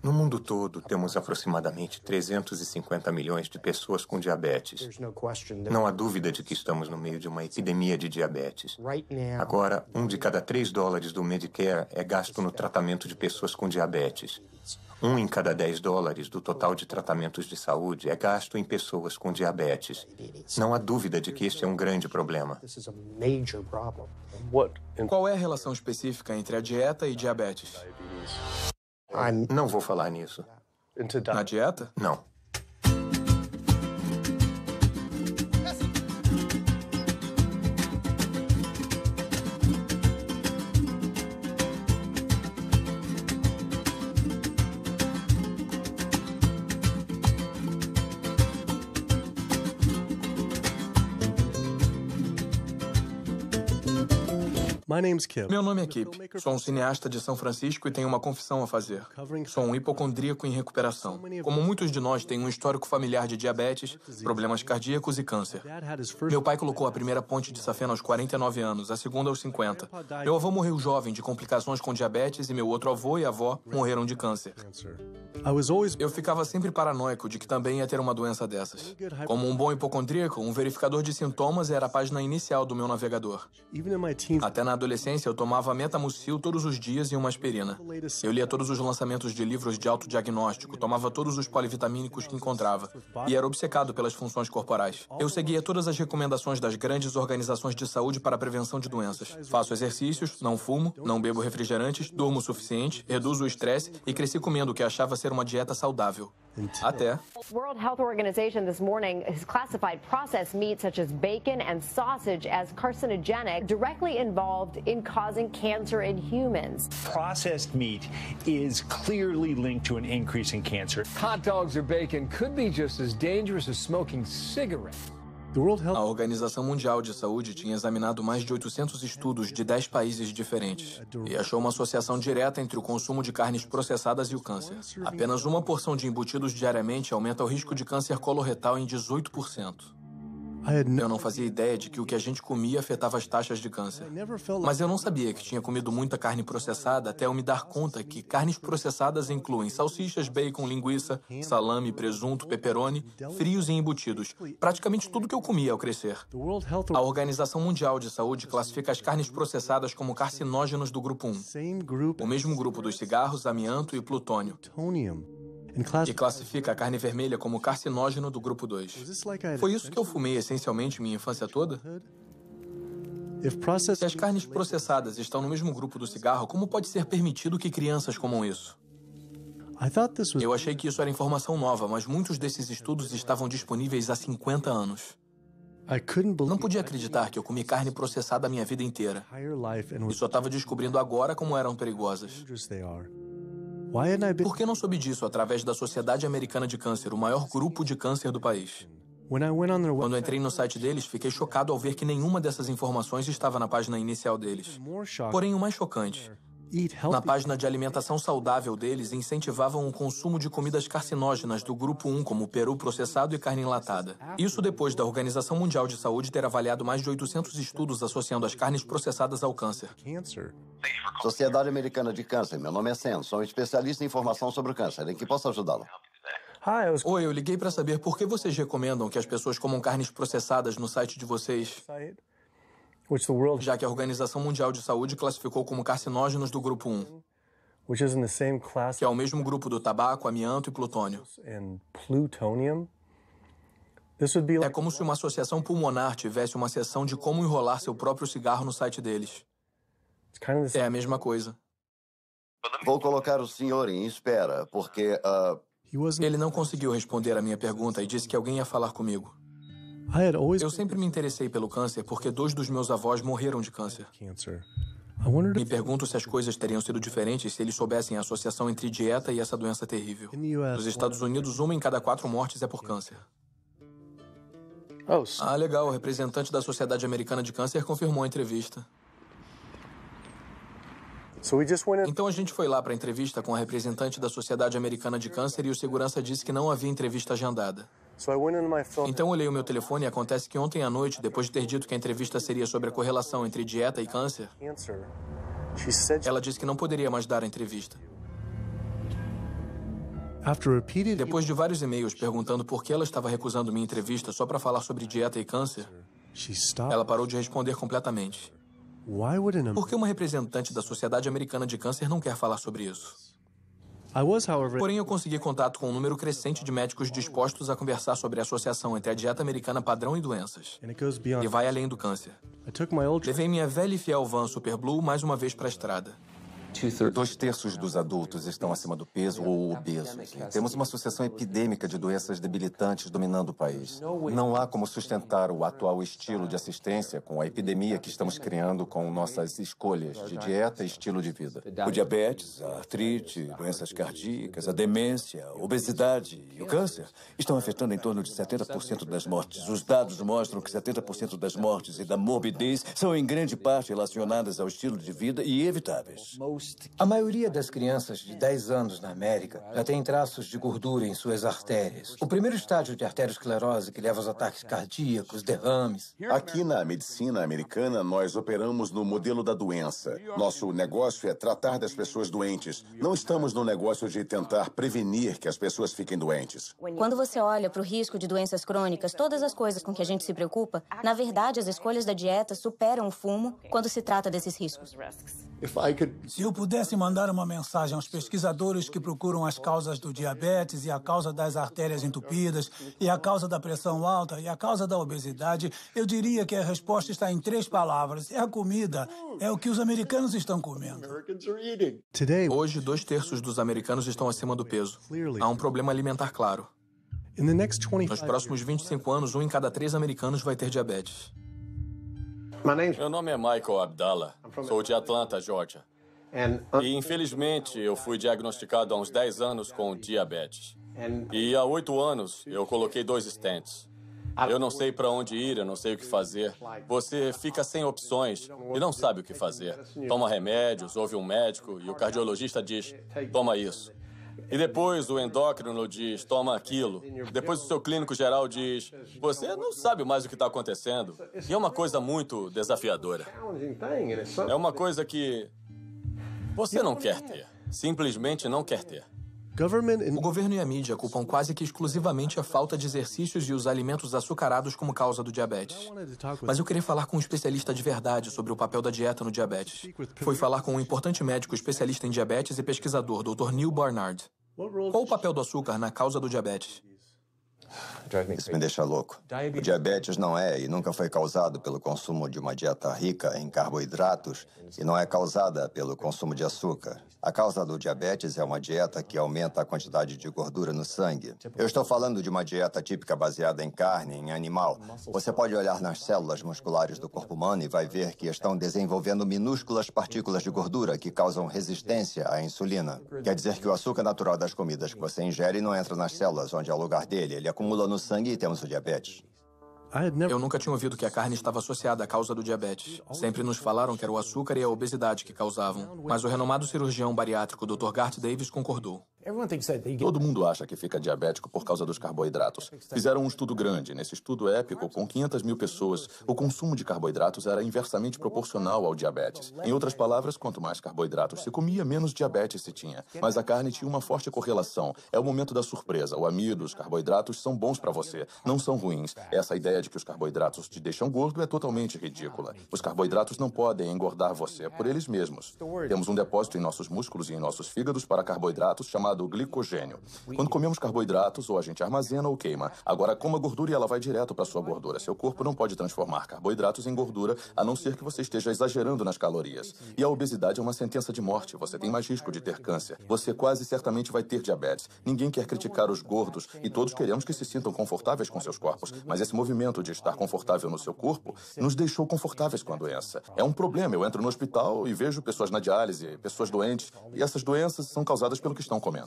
No mundo todo, temos aproximadamente 350 milhões de pessoas com diabetes. Não há dúvida de que estamos no meio de uma epidemia de diabetes. Agora, $1 de cada 3 dólares do Medicare é gasto no tratamento de pessoas com diabetes. 1 em cada 10 dólares do total de tratamentos de saúde é gasto em pessoas com diabetes. Não há dúvida de que este é um grande problema. Qual é a relação específica entre a dieta e diabetes? Não vou falar nisso. Na dieta? Não. Meu nome é Kip. Sou um cineasta de São Francisco e tenho uma confissão a fazer. Sou um hipocondríaco em recuperação. Como muitos de nós, tenho um histórico familiar de diabetes, problemas cardíacos e câncer. Meu pai colocou a primeira ponte de safena aos 49 anos, a segunda aos 50. Meu avô morreu jovem de complicações com diabetes e meu outro avô e avó morreram de câncer. Eu ficava sempre paranoico de que também ia ter uma doença dessas. Como um bom hipocondríaco, um verificador de sintomas era a página inicial do meu navegador. Até na adolescência, eu tomava Metamucil todos os dias e uma aspirina. Eu lia todos os lançamentos de livros de autodiagnóstico, tomava todos os polivitamínicos que encontrava e era obcecado pelas funções corporais. Eu seguia todas as recomendações das grandes organizações de saúde para a prevenção de doenças. Faço exercícios, não fumo, não bebo refrigerantes, durmo o suficiente, reduzo o estresse e cresci comendo o que achava ser uma dieta saudável. Até... World Health Organization this morning has classified processed meat such as bacon and sausage as carcinogenic, directly involved in causing cancer in humans. Processed meat is clearly linked to an increase in cancer. Hot dogs or bacon could be just as dangerous as smoking cigarettes. A Organização Mundial de Saúde tinha examinado mais de 800 estudos de 10 países diferentes e achou uma associação direta entre o consumo de carnes processadas e o câncer. Apenas uma porção de embutidos diariamente aumenta o risco de câncer coloretal em 18%. Eu não fazia ideia de que o que a gente comia afetava as taxas de câncer. Mas eu não sabia que tinha comido muita carne processada até eu me dar conta que carnes processadas incluem salsichas, bacon, linguiça, salame, presunto, pepperoni, frios e embutidos. Praticamente tudo que eu comia ao crescer. A Organização Mundial de Saúde classifica as carnes processadas como carcinógenos do grupo 1. O mesmo grupo dos cigarros, amianto e plutônio. E classifica a carne vermelha como carcinógeno do grupo 2. Foi isso que eu fumei essencialmente minha infância toda? Se as carnes processadas estão no mesmo grupo do cigarro, como pode ser permitido que crianças comam isso? Eu achei que isso era informação nova, mas muitos desses estudos estavam disponíveis há 50 anos. Não podia acreditar que eu comi carne processada a minha vida inteira. E só estava descobrindo agora como eram perigosas. Por que não soube disso através da Sociedade Americana de Câncer, o maior grupo de câncer do país? Quando entrei no site deles, fiquei chocado ao ver que nenhuma dessas informações estava na página inicial deles. Porém, o mais chocante, na página de alimentação saudável deles, incentivavam o consumo de comidas carcinógenas do grupo 1, como peru processado e carne enlatada. Isso depois da Organização Mundial de Saúde ter avaliado mais de 800 estudos associando as carnes processadas ao câncer. Sociedade Americana de Câncer, meu nome é Sam, sou um especialista em informação sobre o câncer. Em que posso ajudá-lo? Oi, eu liguei para saber por que vocês recomendam que as pessoas comam carnes processadas no site de vocês, já que a Organização Mundial de Saúde classificou como carcinógenos do grupo 1, que é o mesmo grupo do tabaco, amianto e plutônio. É como se uma associação pulmonar tivesse uma seção de como enrolar seu próprio cigarro no site deles. É a mesma coisa. Vou colocar o senhor em espera, porque... Ele não conseguiu responder a minha pergunta e disse que alguém ia falar comigo. Eu sempre me interessei pelo câncer porque 2 dos meus avós morreram de câncer. Me pergunto se as coisas teriam sido diferentes se eles soubessem a associação entre dieta e essa doença terrível. Nos Estados Unidos, 1 em cada 4 mortes é por câncer. Ah, legal. O representante da Sociedade Americana de Câncer confirmou a entrevista. Então a gente foi lá para a entrevista com a representante da Sociedade Americana de Câncer e o segurança disse que não havia entrevista agendada. Então olhei o meu telefone e acontece que ontem à noite, depois de ter dito que a entrevista seria sobre a correlação entre dieta e câncer, ela disse que não poderia mais dar a entrevista. Depois de vários e-mails perguntando por que ela estava recusando minha entrevista só para falar sobre dieta e câncer, ela parou de responder completamente. Por que uma representante da Sociedade Americana de Câncer não quer falar sobre isso? Porém, eu consegui contato com um número crescente de médicos dispostos a conversar sobre a associação entre a dieta americana padrão e doenças. E vai além do câncer. Levei minha velha e fiel van Super Blue mais uma vez para a estrada. 2/3 dos adultos estão acima do peso ou obesos. E temos uma sucessão epidêmica de doenças debilitantes dominando o país. Não há como sustentar o atual estilo de assistência com a epidemia que estamos criando com nossas escolhas de dieta e estilo de vida. O diabetes, a artrite, doenças cardíacas, a demência, a obesidade e o câncer estão afetando em torno de 70% das mortes. Os dados mostram que 70% das mortes e da morbidez são em grande parte relacionadas ao estilo de vida e evitáveis. A maioria das crianças de 10 anos na América já tem traços de gordura em suas artérias. O primeiro estágio de arteriosclerose que leva aos ataques cardíacos, derrames. Aqui na medicina americana, nós operamos no modelo da doença. Nosso negócio é tratar das pessoas doentes. Não estamos no negócio de tentar prevenir que as pessoas fiquem doentes. Quando você olha para o risco de doenças crônicas, todas as coisas com que a gente se preocupa, na verdade, as escolhas da dieta superam o fumo quando se trata desses riscos. Se eu pudesse mandar uma mensagem aos pesquisadores que procuram as causas do diabetes e a causa das artérias entupidas e a causa da pressão alta e a causa da obesidade, eu diria que a resposta está em 3 palavras. É a comida. É o que os americanos estão comendo. Hoje, 2/3 dos americanos estão acima do peso. Há um problema alimentar claro. Nos próximos 25 anos, 1 em cada 3 americanos vai ter diabetes. Meu nome é Michael Abdallah. Sou de Atlanta, Georgia. E, infelizmente, eu fui diagnosticado há uns 10 anos com diabetes. E há 8 anos, eu coloquei 2 stents. Eu não sei para onde ir, eu não sei o que fazer. Você fica sem opções e não sabe o que fazer. Toma remédios, ouve um médico e o cardiologista diz, toma isso. E depois o endócrino diz, toma aquilo. Depois o seu clínico geral diz, você não sabe mais o que está acontecendo. E é uma coisa muito desafiadora. É uma coisa que você não quer ter. Simplesmente não quer ter. O governo e a mídia culpam quase que exclusivamente a falta de exercícios e os alimentos açucarados como causa do diabetes. Mas eu queria falar com um especialista de verdade sobre o papel da dieta no diabetes. Fui falar com um importante médico especialista em diabetes e pesquisador, Dr. Neil Barnard. Qual o papel do açúcar na causa do diabetes? Isso me deixa louco. O diabetes não é e nunca foi causado pelo consumo de uma dieta rica em carboidratos e não é causada pelo consumo de açúcar. A causa do diabetes é uma dieta que aumenta a quantidade de gordura no sangue. Eu estou falando de uma dieta típica baseada em carne, em animal. Você pode olhar nas células musculares do corpo humano e vai ver que estão desenvolvendo minúsculas partículas de gordura que causam resistência à insulina. Quer dizer que o açúcar natural das comidas que você ingere não entra nas células, onde é o lugar dele. Ele acumula no sangue e temos o diabetes. Eu nunca tinha ouvido que a carne estava associada à causa do diabetes. Sempre nos falaram que era o açúcar e a obesidade que causavam. Mas o renomado cirurgião bariátrico Dr. Garth Davis concordou. Todo mundo acha que fica diabético por causa dos carboidratos. Fizeram um estudo grande. Nesse estudo épico, com 500 mil pessoas, o consumo de carboidratos era inversamente proporcional ao diabetes. Em outras palavras, quanto mais carboidratos se comia, menos diabetes se tinha. Mas a carne tinha uma forte correlação. É o momento da surpresa. O amido, os carboidratos são bons para você, não são ruins. Essa ideia de que os carboidratos te deixam gordo é totalmente ridícula. Os carboidratos não podem engordar você por eles mesmos. Temos um depósito em nossos músculos e em nossos fígados para carboidratos chamado glicogênio. Quando comemos carboidratos, ou a gente armazena ou queima. Agora, coma gordura e ela vai direto para sua gordura. Seu corpo não pode transformar carboidratos em gordura, a não ser que você esteja exagerando nas calorias. E a obesidade é uma sentença de morte. Você tem mais risco de ter câncer. Você quase certamente vai ter diabetes. Ninguém quer criticar os gordos e todos queremos que se sintam confortáveis com seus corpos. Mas esse movimento de estar confortável no seu corpo nos deixou confortáveis com a doença. É um problema. Eu entro no hospital e vejo pessoas na diálise, pessoas doentes, e essas doenças são causadas pelo que estão comendo.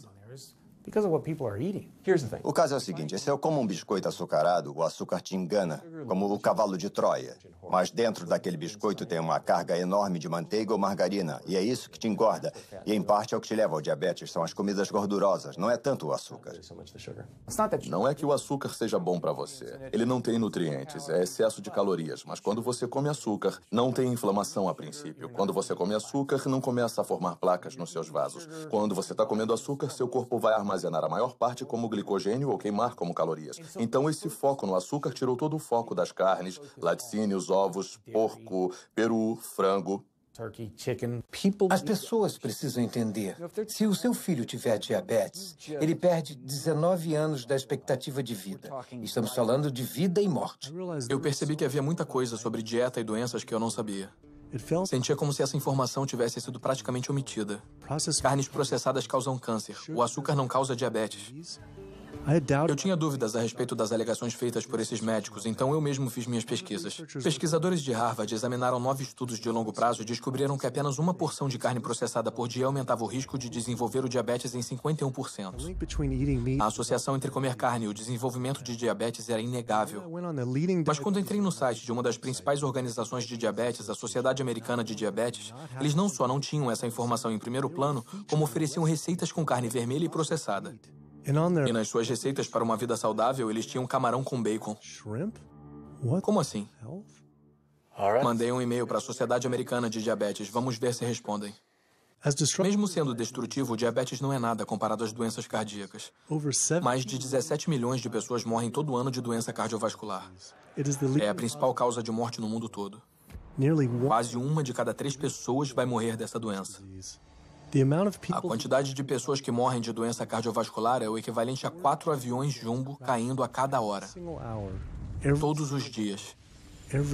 O caso é o seguinte, se eu como um biscoito açucarado, o açúcar te engana, como o cavalo de Troia. Mas dentro daquele biscoito tem uma carga enorme de manteiga ou margarina, e é isso que te engorda. E em parte é o que te leva ao diabetes, são as comidas gordurosas, não é tanto o açúcar. Não é que o açúcar seja bom para você. Ele não tem nutrientes, é excesso de calorias. Mas quando você come açúcar, não tem inflamação a princípio. Quando você come açúcar, não começa a formar placas nos seus vasos. Quando você está comendo açúcar, seu corpo vai armazenar armazenar a maior parte como glicogênio ou queimar como calorias. Então, esse foco no açúcar tirou todo o foco das carnes, laticínios, ovos, porco, peru, frango. As pessoas precisam entender. Se o seu filho tiver diabetes, ele perde 19 anos da expectativa de vida. Estamos falando de vida e morte. Eu percebi que havia muita coisa sobre dieta e doenças que eu não sabia. Sentia como se essa informação tivesse sido praticamente omitida. Carnes processadas causam câncer. O açúcar não causa diabetes. Eu tinha dúvidas a respeito das alegações feitas por esses médicos, então eu mesmo fiz minhas pesquisas. Pesquisadores de Harvard examinaram 9 estudos de longo prazo e descobriram que apenas uma porção de carne processada por dia aumentava o risco de desenvolver o diabetes em 51%. A associação entre comer carne e o desenvolvimento de diabetes era inegável. Mas quando entrei no site de uma das principais organizações de diabetes, a Sociedade Americana de Diabetes, eles não só não tinham essa informação em primeiro plano, como ofereciam receitas com carne vermelha e processada. E nas suas receitas para uma vida saudável, eles tinham camarão com bacon. Como assim? Mandei um e-mail para a Sociedade Americana de Diabetes. Vamos ver se respondem. Mesmo sendo destrutivo, o diabetes não é nada comparado às doenças cardíacas. Mais de 17 milhões de pessoas morrem todo ano de doença cardiovascular. É a principal causa de morte no mundo todo. Quase 1 de cada 3 pessoas vai morrer dessa doença. A quantidade de pessoas que morrem de doença cardiovascular é o equivalente a 4 aviões jumbo caindo a cada hora. Todos os dias.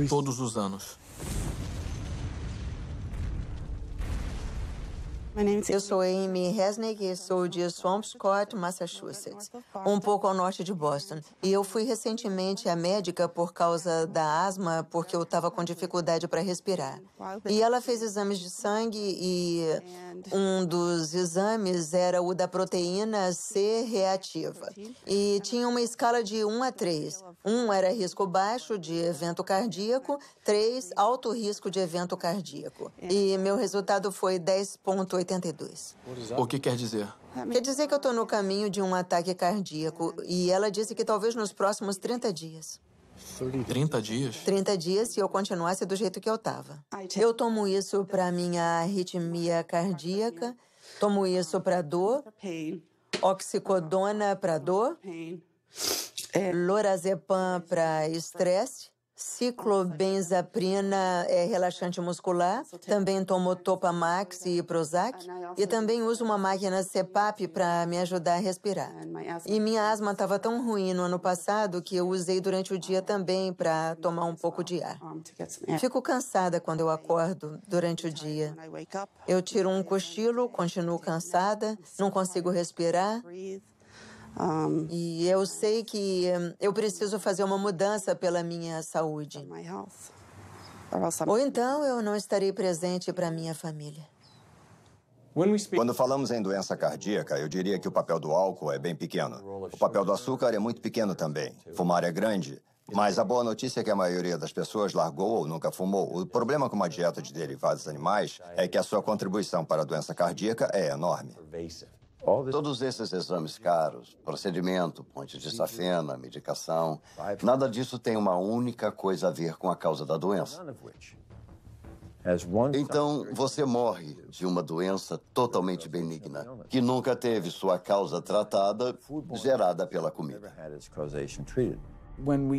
Todos os anos. Eu sou Amy Resnick e sou de Swampscott, Massachusetts, um pouco ao norte de Boston. E eu fui recentemente à médica por causa da asma, porque eu estava com dificuldade para respirar. E ela fez exames de sangue e um dos exames era o da proteína C reativa. E tinha uma escala de 1 a 3. 1 era risco baixo de evento cardíaco, 3 alto risco de evento cardíaco. E meu resultado foi 10,82. O que quer dizer? Quer dizer que eu estou no caminho de um ataque cardíaco. E ela disse que talvez nos próximos 30 dias. 30 dias? 30 dias se eu continuasse do jeito que eu estava. Eu tomo isso para minha arritmia cardíaca, tomo isso para dor, oxicodona para dor, lorazepam para estresse, ciclobenzaprina é relaxante muscular, também tomo Topamax e Prozac, e também uso uma máquina CPAP para me ajudar a respirar. E minha asma estava tão ruim no ano passado que eu usei durante o dia também para tomar um pouco de ar. Fico cansada quando eu acordo durante o dia. Eu tiro um cochilo, continuo cansada, não consigo respirar. E eu sei que eu preciso fazer uma mudança pela minha saúde. Ou então eu não estarei presente para minha família. Quando falamos em doença cardíaca, eu diria que o papel do álcool é bem pequeno. O papel do açúcar é muito pequeno também. Fumar é grande. Mas a boa notícia é que a maioria das pessoas largou ou nunca fumou. O problema com uma dieta de derivados animais é que a sua contribuição para a doença cardíaca é enorme. Todos esses exames caros, procedimento, ponte de safena, medicação, nada disso tem uma única coisa a ver com a causa da doença. Então, você morre de uma doença totalmente benigna, que nunca teve sua causa tratada, gerada pela comida.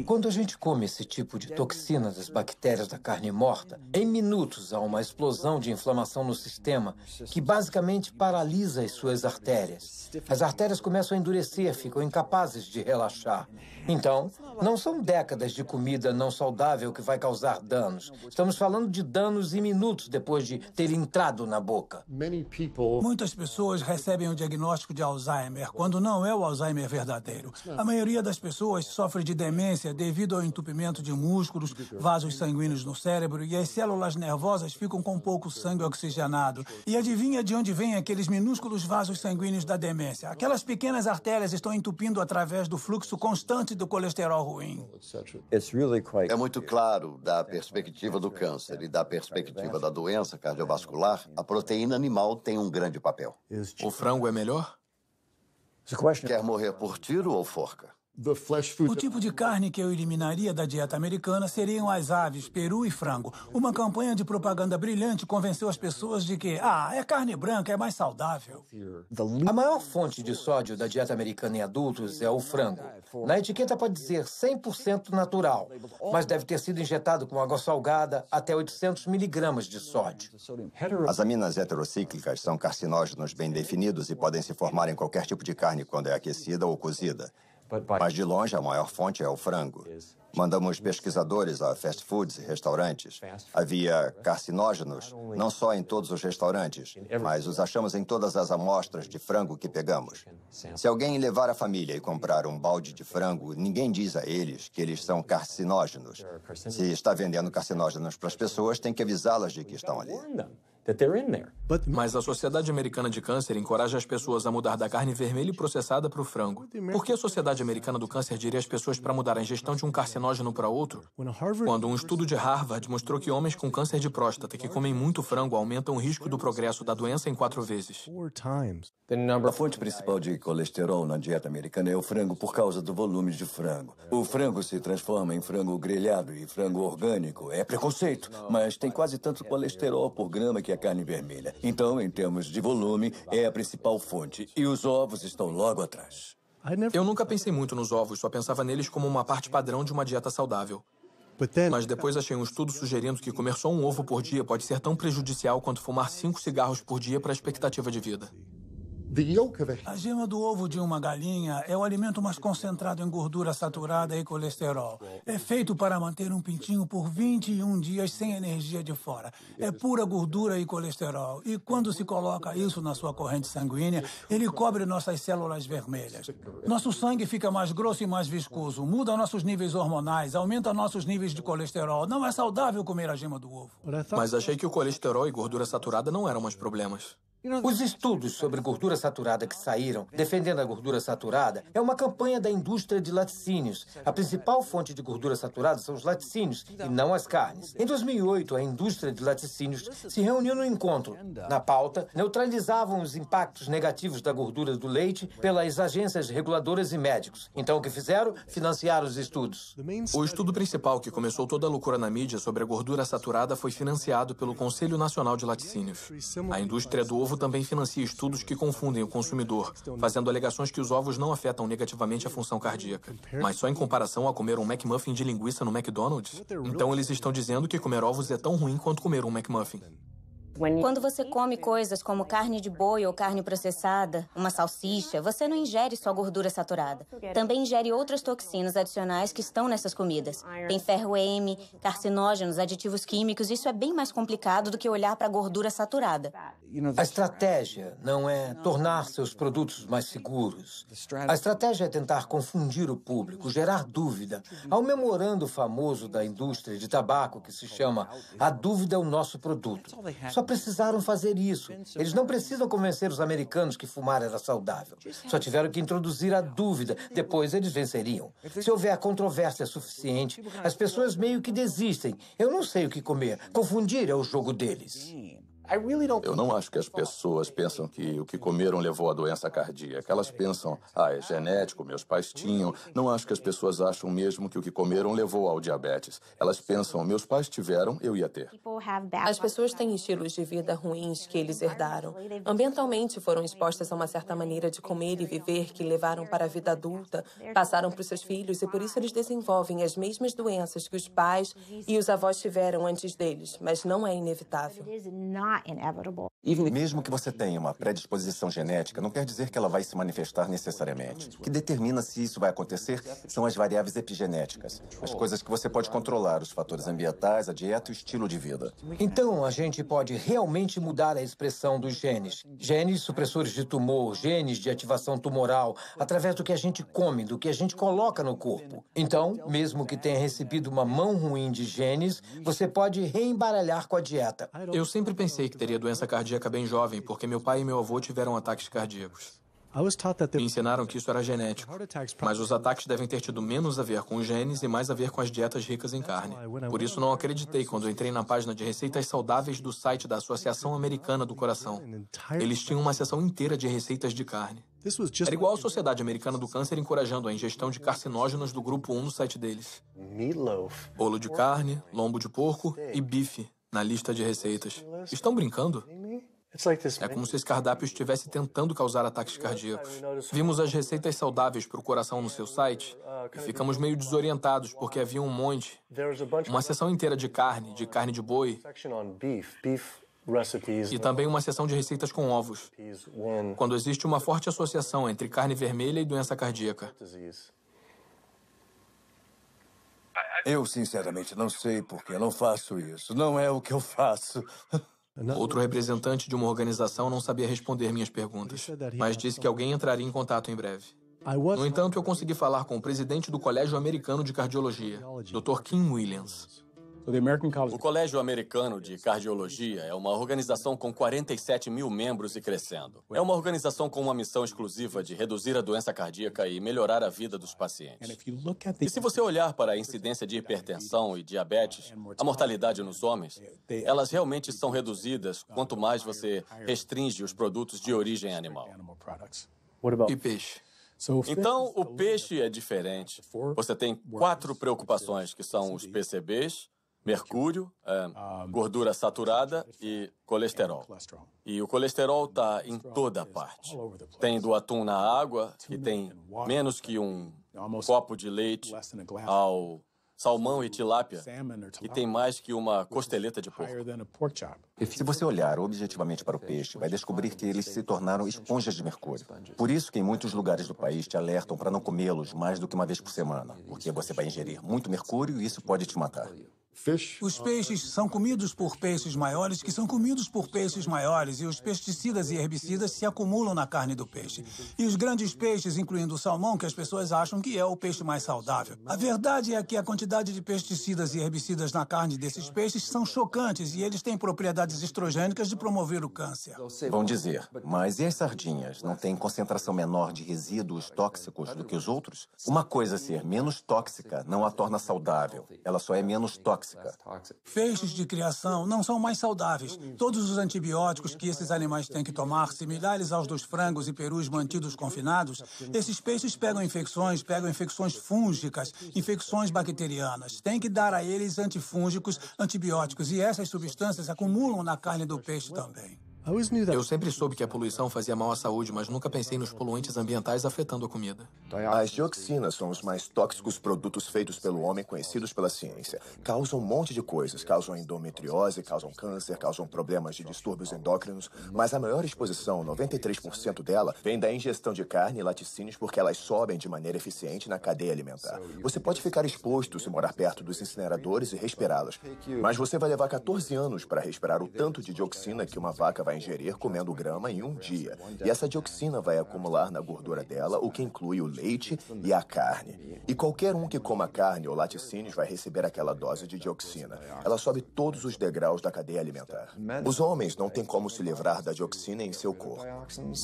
Quando a gente come esse tipo de toxina das bactérias da carne morta, em minutos há uma explosão de inflamação no sistema que basicamente paralisa as suas artérias. As artérias começam a endurecer, ficam incapazes de relaxar. Então, não são décadas de comida não saudável que vai causar danos. Estamos falando de danos em minutos depois de ter entrado na boca. Muitas pessoas recebem o diagnóstico de Alzheimer, quando não é o Alzheimer verdadeiro. A maioria das pessoas sofre de demência devido ao entupimento de músculos, vasos sanguíneos no cérebro, e as células nervosas ficam com pouco sangue oxigenado. E adivinha de onde vêm aqueles minúsculos vasos sanguíneos da demência? Aquelas pequenas artérias estão entupindo através do fluxo constante do colesterol ruim. É muito claro, da perspectiva do câncer e da perspectiva da doença cardiovascular, a proteína animal tem um grande papel. O frango é melhor? Quer morrer por tiro ou forca? O tipo de carne que eu eliminaria da dieta americana seriam as aves, peru e frango. Uma campanha de propaganda brilhante convenceu as pessoas de que, é carne branca, é mais saudável. A maior fonte de sódio da dieta americana em adultos é o frango. Na etiqueta pode dizer 100% natural, mas deve ter sido injetado com água salgada até 800 miligramas de sódio. As aminas heterocíclicas são carcinógenos bem definidos e podem se formar em qualquer tipo de carne quando é aquecida ou cozida. Mas, de longe, a maior fonte é o frango. Mandamos pesquisadores a fast foods e restaurantes. Havia carcinógenos, não só em todos os restaurantes, mas os achamos em todas as amostras de frango que pegamos. Se alguém levar a família e comprar um balde de frango, ninguém diz a eles que eles são carcinógenos. Se está vendendo carcinógenos para as pessoas, tem que avisá-las de que estão ali. Mas a Sociedade Americana de Câncer encoraja as pessoas a mudar da carne vermelha e processada para o frango. Por que a Sociedade Americana do Câncer diria às pessoas para mudar a ingestão de um carcinógeno para outro? Quando um estudo de Harvard mostrou que homens com câncer de próstata que comem muito frango aumentam o risco do progresso da doença em 4 vezes. A fonte principal de colesterol na dieta americana é o frango por causa do volume de frango. O frango se transforma em frango grelhado e frango orgânico. É preconceito, mas tem quase tanto colesterol por grama que a carne vermelha. Então, em termos de volume, é a principal fonte. E os ovos estão logo atrás. Eu nunca pensei muito nos ovos, só pensava neles como uma parte padrão de uma dieta saudável. Mas depois achei um estudo sugerindo que comer só um ovo por dia pode ser tão prejudicial quanto fumar 5 cigarros por dia para a expectativa de vida. A gema do ovo de uma galinha é o alimento mais concentrado em gordura saturada e colesterol. É feito para manter um pintinho por 21 dias sem energia de fora. É pura gordura e colesterol. E quando se coloca isso na sua corrente sanguínea, ele cobre nossas células vermelhas. Nosso sangue fica mais grosso e mais viscoso, muda nossos níveis hormonais, aumenta nossos níveis de colesterol. Não é saudável comer a gema do ovo. Mas achei que o colesterol e gordura saturada não eram mais problemas. Os estudos sobre gordura saturada que saíram, defendendo a gordura saturada, é uma campanha da indústria de laticínios. A principal fonte de gordura saturada são os laticínios e não as carnes. Em 2008, a indústria de laticínios se reuniu no encontro. Na pauta, neutralizavam os impactos negativos da gordura do leite pelas agências reguladoras e médicos. Então, o que fizeram? Financiaram os estudos. O estudo principal que começou toda a loucura na mídia sobre a gordura saturada foi financiado pelo Conselho Nacional de Laticínios. A indústria do ovo também financia estudos que confundem o consumidor, fazendo alegações que os ovos não afetam negativamente a função cardíaca. Mas só em comparação a comer um McMuffin de linguiça no McDonald's? Então eles estão dizendo que comer ovos é tão ruim quanto comer um McMuffin. Quando você come coisas como carne de boi ou carne processada, uma salsicha, você não ingere só gordura saturada. Também ingere outras toxinas adicionais que estão nessas comidas. Tem ferro M, carcinógenos, aditivos químicos. Isso é bem mais complicado do que olhar para a gordura saturada. A estratégia não é tornar seus produtos mais seguros. A estratégia é tentar confundir o público, gerar dúvida. Há um memorando famoso da indústria de tabaco que se chama "A dúvida é o nosso produto". Só precisaram fazer isso. Eles não precisam convencer os americanos que fumar era saudável. Só tiveram que introduzir a dúvida. Depois eles venceriam. Se houver controvérsia suficiente, as pessoas meio que desistem. Eu não sei o que comer. Confundir é o jogo deles. Eu não acho que as pessoas pensam que o que comeram levou à doença cardíaca. Elas pensam, é genético, meus pais tinham. Não acho que as pessoas acham mesmo que o que comeram levou ao diabetes. Elas pensam, meus pais tiveram, eu ia ter. As pessoas têm estilos de vida ruins que eles herdaram. Ambientalmente foram expostas a uma certa maneira de comer e viver que levaram para a vida adulta, passaram para os seus filhos e por isso eles desenvolvem as mesmas doenças que os pais e os avós tiveram antes deles, mas não é inevitável. Mesmo que você tenha uma predisposição genética, não quer dizer que ela vai se manifestar necessariamente. O que determina se isso vai acontecer são as variáveis epigenéticas, as coisas que você pode controlar, os fatores ambientais, a dieta e o estilo de vida. Então, a gente pode realmente mudar a expressão dos genes. Genes supressores de tumor, genes de ativação tumoral, através do que a gente come, do que a gente coloca no corpo. Então, mesmo que tenha recebido uma mão ruim de genes, você pode reembaralhar com a dieta. Eu sempre pensei que teria doença cardíaca bem jovem, porque meu pai e meu avô tiveram ataques cardíacos. Me ensinaram que isso era genético, mas os ataques devem ter tido menos a ver com os genes e mais a ver com as dietas ricas em carne. Por isso não acreditei quando entrei na página de receitas saudáveis do site da Associação Americana do Coração. Eles tinham uma seção inteira de receitas de carne. Era igual a Sociedade Americana do Câncer encorajando a ingestão de carcinógenos do grupo 1 no site deles. Bolo de carne, lombo de porco e bife na lista de receitas. Estão brincando? É como se esse cardápio estivesse tentando causar ataques cardíacos. Vimos as receitas saudáveis para o coração no seu site e ficamos meio desorientados porque havia um monte. Uma seção inteira de carne de boi e também uma seção de receitas com ovos, quando existe uma forte associação entre carne vermelha e doença cardíaca. Eu, sinceramente, não sei porque eu não faço isso. Não é o que eu faço. Outro representante de uma organização não sabia responder minhas perguntas, mas disse que alguém entraria em contato em breve. No entanto, eu consegui falar com o presidente do Colégio Americano de Cardiologia, Dr. Kim Williams. O Colégio Americano de Cardiologia é uma organização com 47 mil membros e crescendo. É uma organização com uma missão exclusiva de reduzir a doença cardíaca e melhorar a vida dos pacientes. E se você olhar para a incidência de hipertensão e diabetes, a mortalidade nos homens, elas realmente são reduzidas quanto mais você restringe os produtos de origem animal. E peixe? Então, o peixe é diferente. Você tem 4 preocupações, que são os PCBs, mercúrio, gordura saturada e colesterol. E o colesterol está em toda parte. Tem do atum na água, que tem menos que um copo de leite, ao salmão e tilápia, que tem mais que uma costeleta de porco. Se você olhar objetivamente para o peixe, vai descobrir que eles se tornaram esponjas de mercúrio. Por isso que em muitos lugares do país te alertam para não comê-los mais do que uma vez por semana, porque você vai ingerir muito mercúrio e isso pode te matar. Os peixes são comidos por peixes maiores que são comidos por peixes maiores e os pesticidas e herbicidas se acumulam na carne do peixe. E os grandes peixes, incluindo o salmão, que as pessoas acham que é o peixe mais saudável. A verdade é que a quantidade de pesticidas e herbicidas na carne desses peixes são chocantes e eles têm propriedades estrogênicas de promover o câncer. Vão dizer, mas e as sardinhas? Não têm concentração menor de resíduos tóxicos do que os outros? Uma coisa ser menos tóxica não a torna saudável. Ela só é menos tóxica. Peixes de criação não são mais saudáveis. Todos os antibióticos que esses animais têm que tomar, similares aos dos frangos e perus mantidos confinados, esses peixes pegam infecções fúngicas, infecções bacterianas. Tem que dar a eles antifúngicos, antibióticos, e essas substâncias acumulam na carne do peixe também. Eu sempre soube que a poluição fazia mal à saúde, mas nunca pensei nos poluentes ambientais afetando a comida. As dioxinas são os mais tóxicos produtos feitos pelo homem conhecidos pela ciência. Causam um monte de coisas. Causam endometriose, causam câncer, causam problemas de distúrbios endócrinos. Mas a maior exposição, 93% dela, vem da ingestão de carne e laticínios porque elas sobem de maneira eficiente na cadeia alimentar. Você pode ficar exposto se morar perto dos incineradores e respirá-las. Mas você vai levar 14 anos para respirar o tanto de dioxina que uma vaca vai ingerir comendo grama em um dia. E essa dioxina vai acumular na gordura dela, o que inclui o leite e a carne. E qualquer um que coma carne ou laticínios vai receber aquela dose de dioxina. Ela sobe todos os degraus da cadeia alimentar. Os homens não têm como se livrar da dioxina em seu corpo.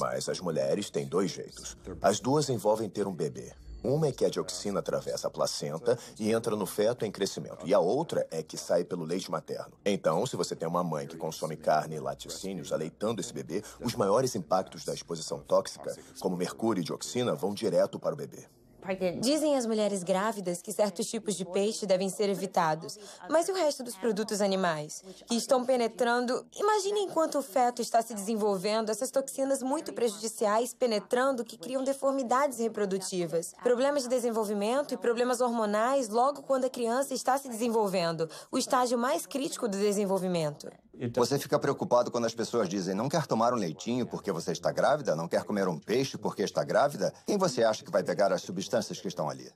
Mas as mulheres têm 2 jeitos. As duas envolvem ter um bebê. Uma é que a dioxina atravessa a placenta e entra no feto em crescimento. E a outra é que sai pelo leite materno. Então, se você tem uma mãe que consome carne e laticínios aleitando esse bebê, os maiores impactos da exposição tóxica, como mercúrio e dioxina, vão direto para o bebê. Dizem as mulheres grávidas que certos tipos de peixe devem ser evitados. Mas e o resto dos produtos animais? Que estão penetrando... Imagine enquanto o feto está se desenvolvendo, essas toxinas muito prejudiciais penetrando que criam deformidades reprodutivas, problemas de desenvolvimento e problemas hormonais logo quando a criança está se desenvolvendo, o estágio mais crítico do desenvolvimento. Você fica preocupado quando as pessoas dizem não quer tomar um leitinho porque você está grávida, não quer comer um peixe porque está grávida? Quem você acha que vai pegar as substâncias que estão ali?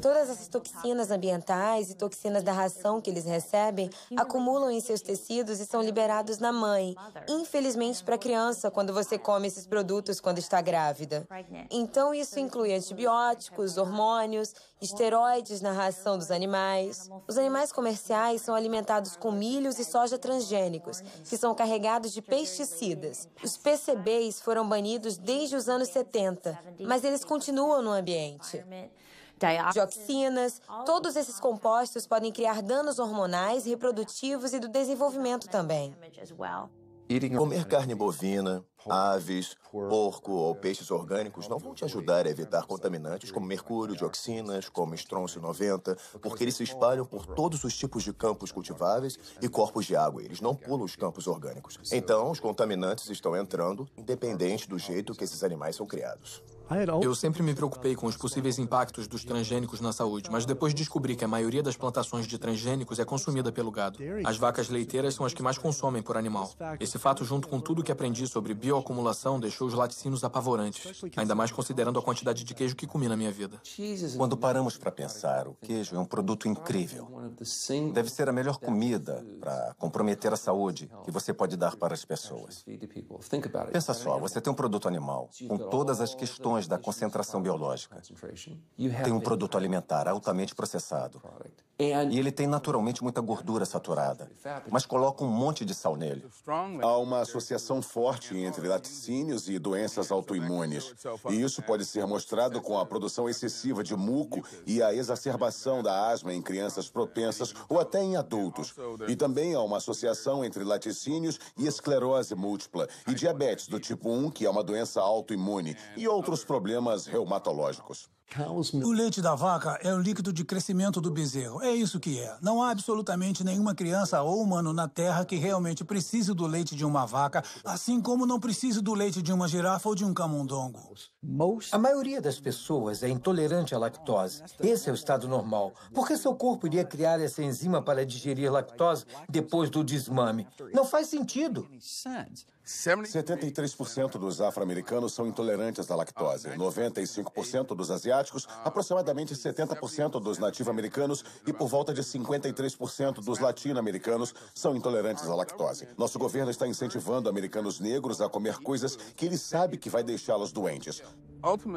Todas essas toxinas ambientais e toxinas da ração que eles recebem acumulam em seus tecidos e são liberados na mãe. Infelizmente para a criança, quando você come esses produtos quando está grávida. Então isso inclui antibióticos, hormônios, esteroides na ração dos animais. Os animais comerciais são alimentados com milhos e soja transgênica transgênicos, que são carregados de pesticidas. Os PCBs foram banidos desde os anos 70, mas eles continuam no ambiente. Dioxinas, todos esses compostos podem criar danos hormonais, reprodutivos e do desenvolvimento também. Comer carne bovina, aves, porco ou peixes orgânicos não vão te ajudar a evitar contaminantes como mercúrio, dioxinas, como estrôncio 90, porque eles se espalham por todos os tipos de campos cultiváveis e corpos de água. Eles não pulam os campos orgânicos. Então, os contaminantes estão entrando, independente do jeito que esses animais são criados. Eu sempre me preocupei com os possíveis impactos dos transgênicos na saúde, mas depois descobri que a maioria das plantações de transgênicos é consumida pelo gado. As vacas leiteiras são as que mais consomem por animal. Esse fato, junto com tudo que aprendi sobre bioacumulação, deixou os laticínios apavorantes, ainda mais considerando a quantidade de queijo que comi na minha vida. Quando paramos para pensar, o queijo é um produto incrível. Deve ser a melhor comida para comprometer a saúde que você pode dar para as pessoas. Pensa só, você tem um produto animal com todas as questões da concentração biológica. Tem um produto alimentar altamente processado. E ele tem naturalmente muita gordura saturada, mas coloca um monte de sal nele. Há uma associação forte entre laticínios e doenças autoimunes. E isso pode ser mostrado com a produção excessiva de muco e a exacerbação da asma em crianças propensas ou até em adultos. E também há uma associação entre laticínios e esclerose múltipla e diabetes do tipo 1, que é uma doença autoimune, e outros problemas reumatológicos. O leite da vaca é o líquido de crescimento do bezerro. É isso que é. Não há absolutamente nenhuma criança ou humano na Terra que realmente precise do leite de uma vaca, assim como não precise do leite de uma girafa ou de um camundongo. A maioria das pessoas é intolerante à lactose. Esse é o estado normal. Por que seu corpo iria criar essa enzima para digerir lactose depois do desmame? Não faz sentido. 73% dos afro-americanos são intolerantes à lactose, 95% dos asiáticos, aproximadamente 70% dos nativo-americanos e por volta de 53% dos latino-americanos são intolerantes à lactose. Nosso governo está incentivando americanos negros a comer coisas que ele sabe que vai deixá-los doentes.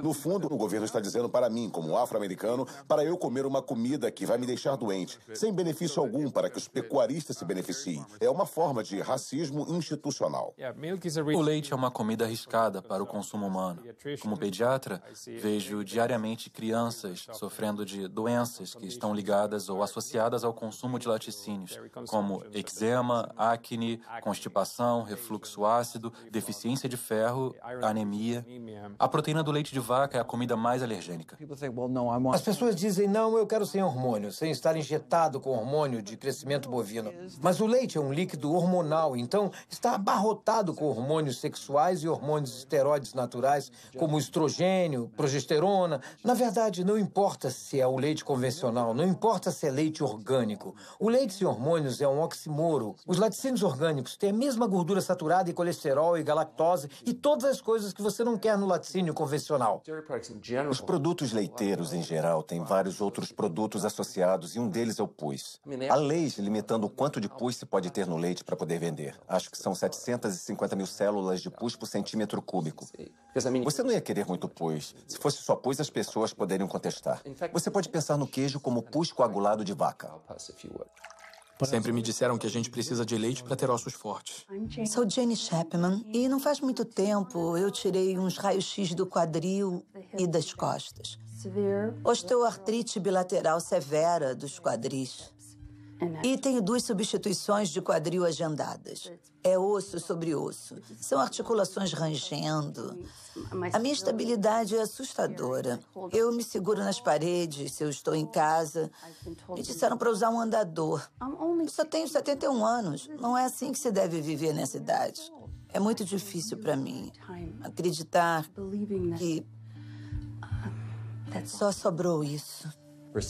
No fundo, o governo está dizendo para mim, como afro-americano, para eu comer uma comida que vai me deixar doente, sem benefício algum para que os pecuaristas se beneficiem. É uma forma de racismo institucional. O leite é uma comida arriscada para o consumo humano. Como pediatra, vejo diariamente crianças sofrendo de doenças que estão ligadas ou associadas ao consumo de laticínios, como eczema, acne, constipação, refluxo ácido, deficiência de ferro, anemia. A proteína do leite de vaca é a comida mais alergênica. As pessoas dizem, não, eu quero sem hormônio, sem estar injetado com hormônio de crescimento bovino. Mas o leite é um líquido hormonal, então está abarrotado com hormônios sexuais e hormônios esteroides naturais, como estrogênio, progesterona. Na verdade, não importa se é o leite convencional, não importa se é leite orgânico. O leite sem hormônios é um oxímoro. Os laticínios orgânicos têm a mesma gordura saturada e colesterol e galactose e todas as coisas que você não quer no laticínio convencional. Os produtos leiteiros, em geral, têm vários outros produtos associados e um deles é o pus. Há leis limitando o quanto de pus se pode ter no leite para poder vender. Acho que são 750 mil células de pus por centímetro cúbico. Você não ia querer muito pus. Se fosse só pus, as pessoas poderiam contestar. Você pode pensar no queijo como pus coagulado de vaca. Sempre me disseram que a gente precisa de leite para ter ossos fortes. Sou Jenny Chapman e não faz muito tempo eu tirei uns raios-x do quadril e das costas. Osteoartrite bilateral severa dos quadris. E tenho 2 substituições de quadril agendadas. É osso sobre osso. São articulações rangendo. A minha estabilidade é assustadora. Eu me seguro nas paredes se eu estou em casa. Me disseram para usar um andador. Eu só tenho 71 anos. Não é assim que se deve viver nessa idade. É muito difícil para mim acreditar que só sobrou isso.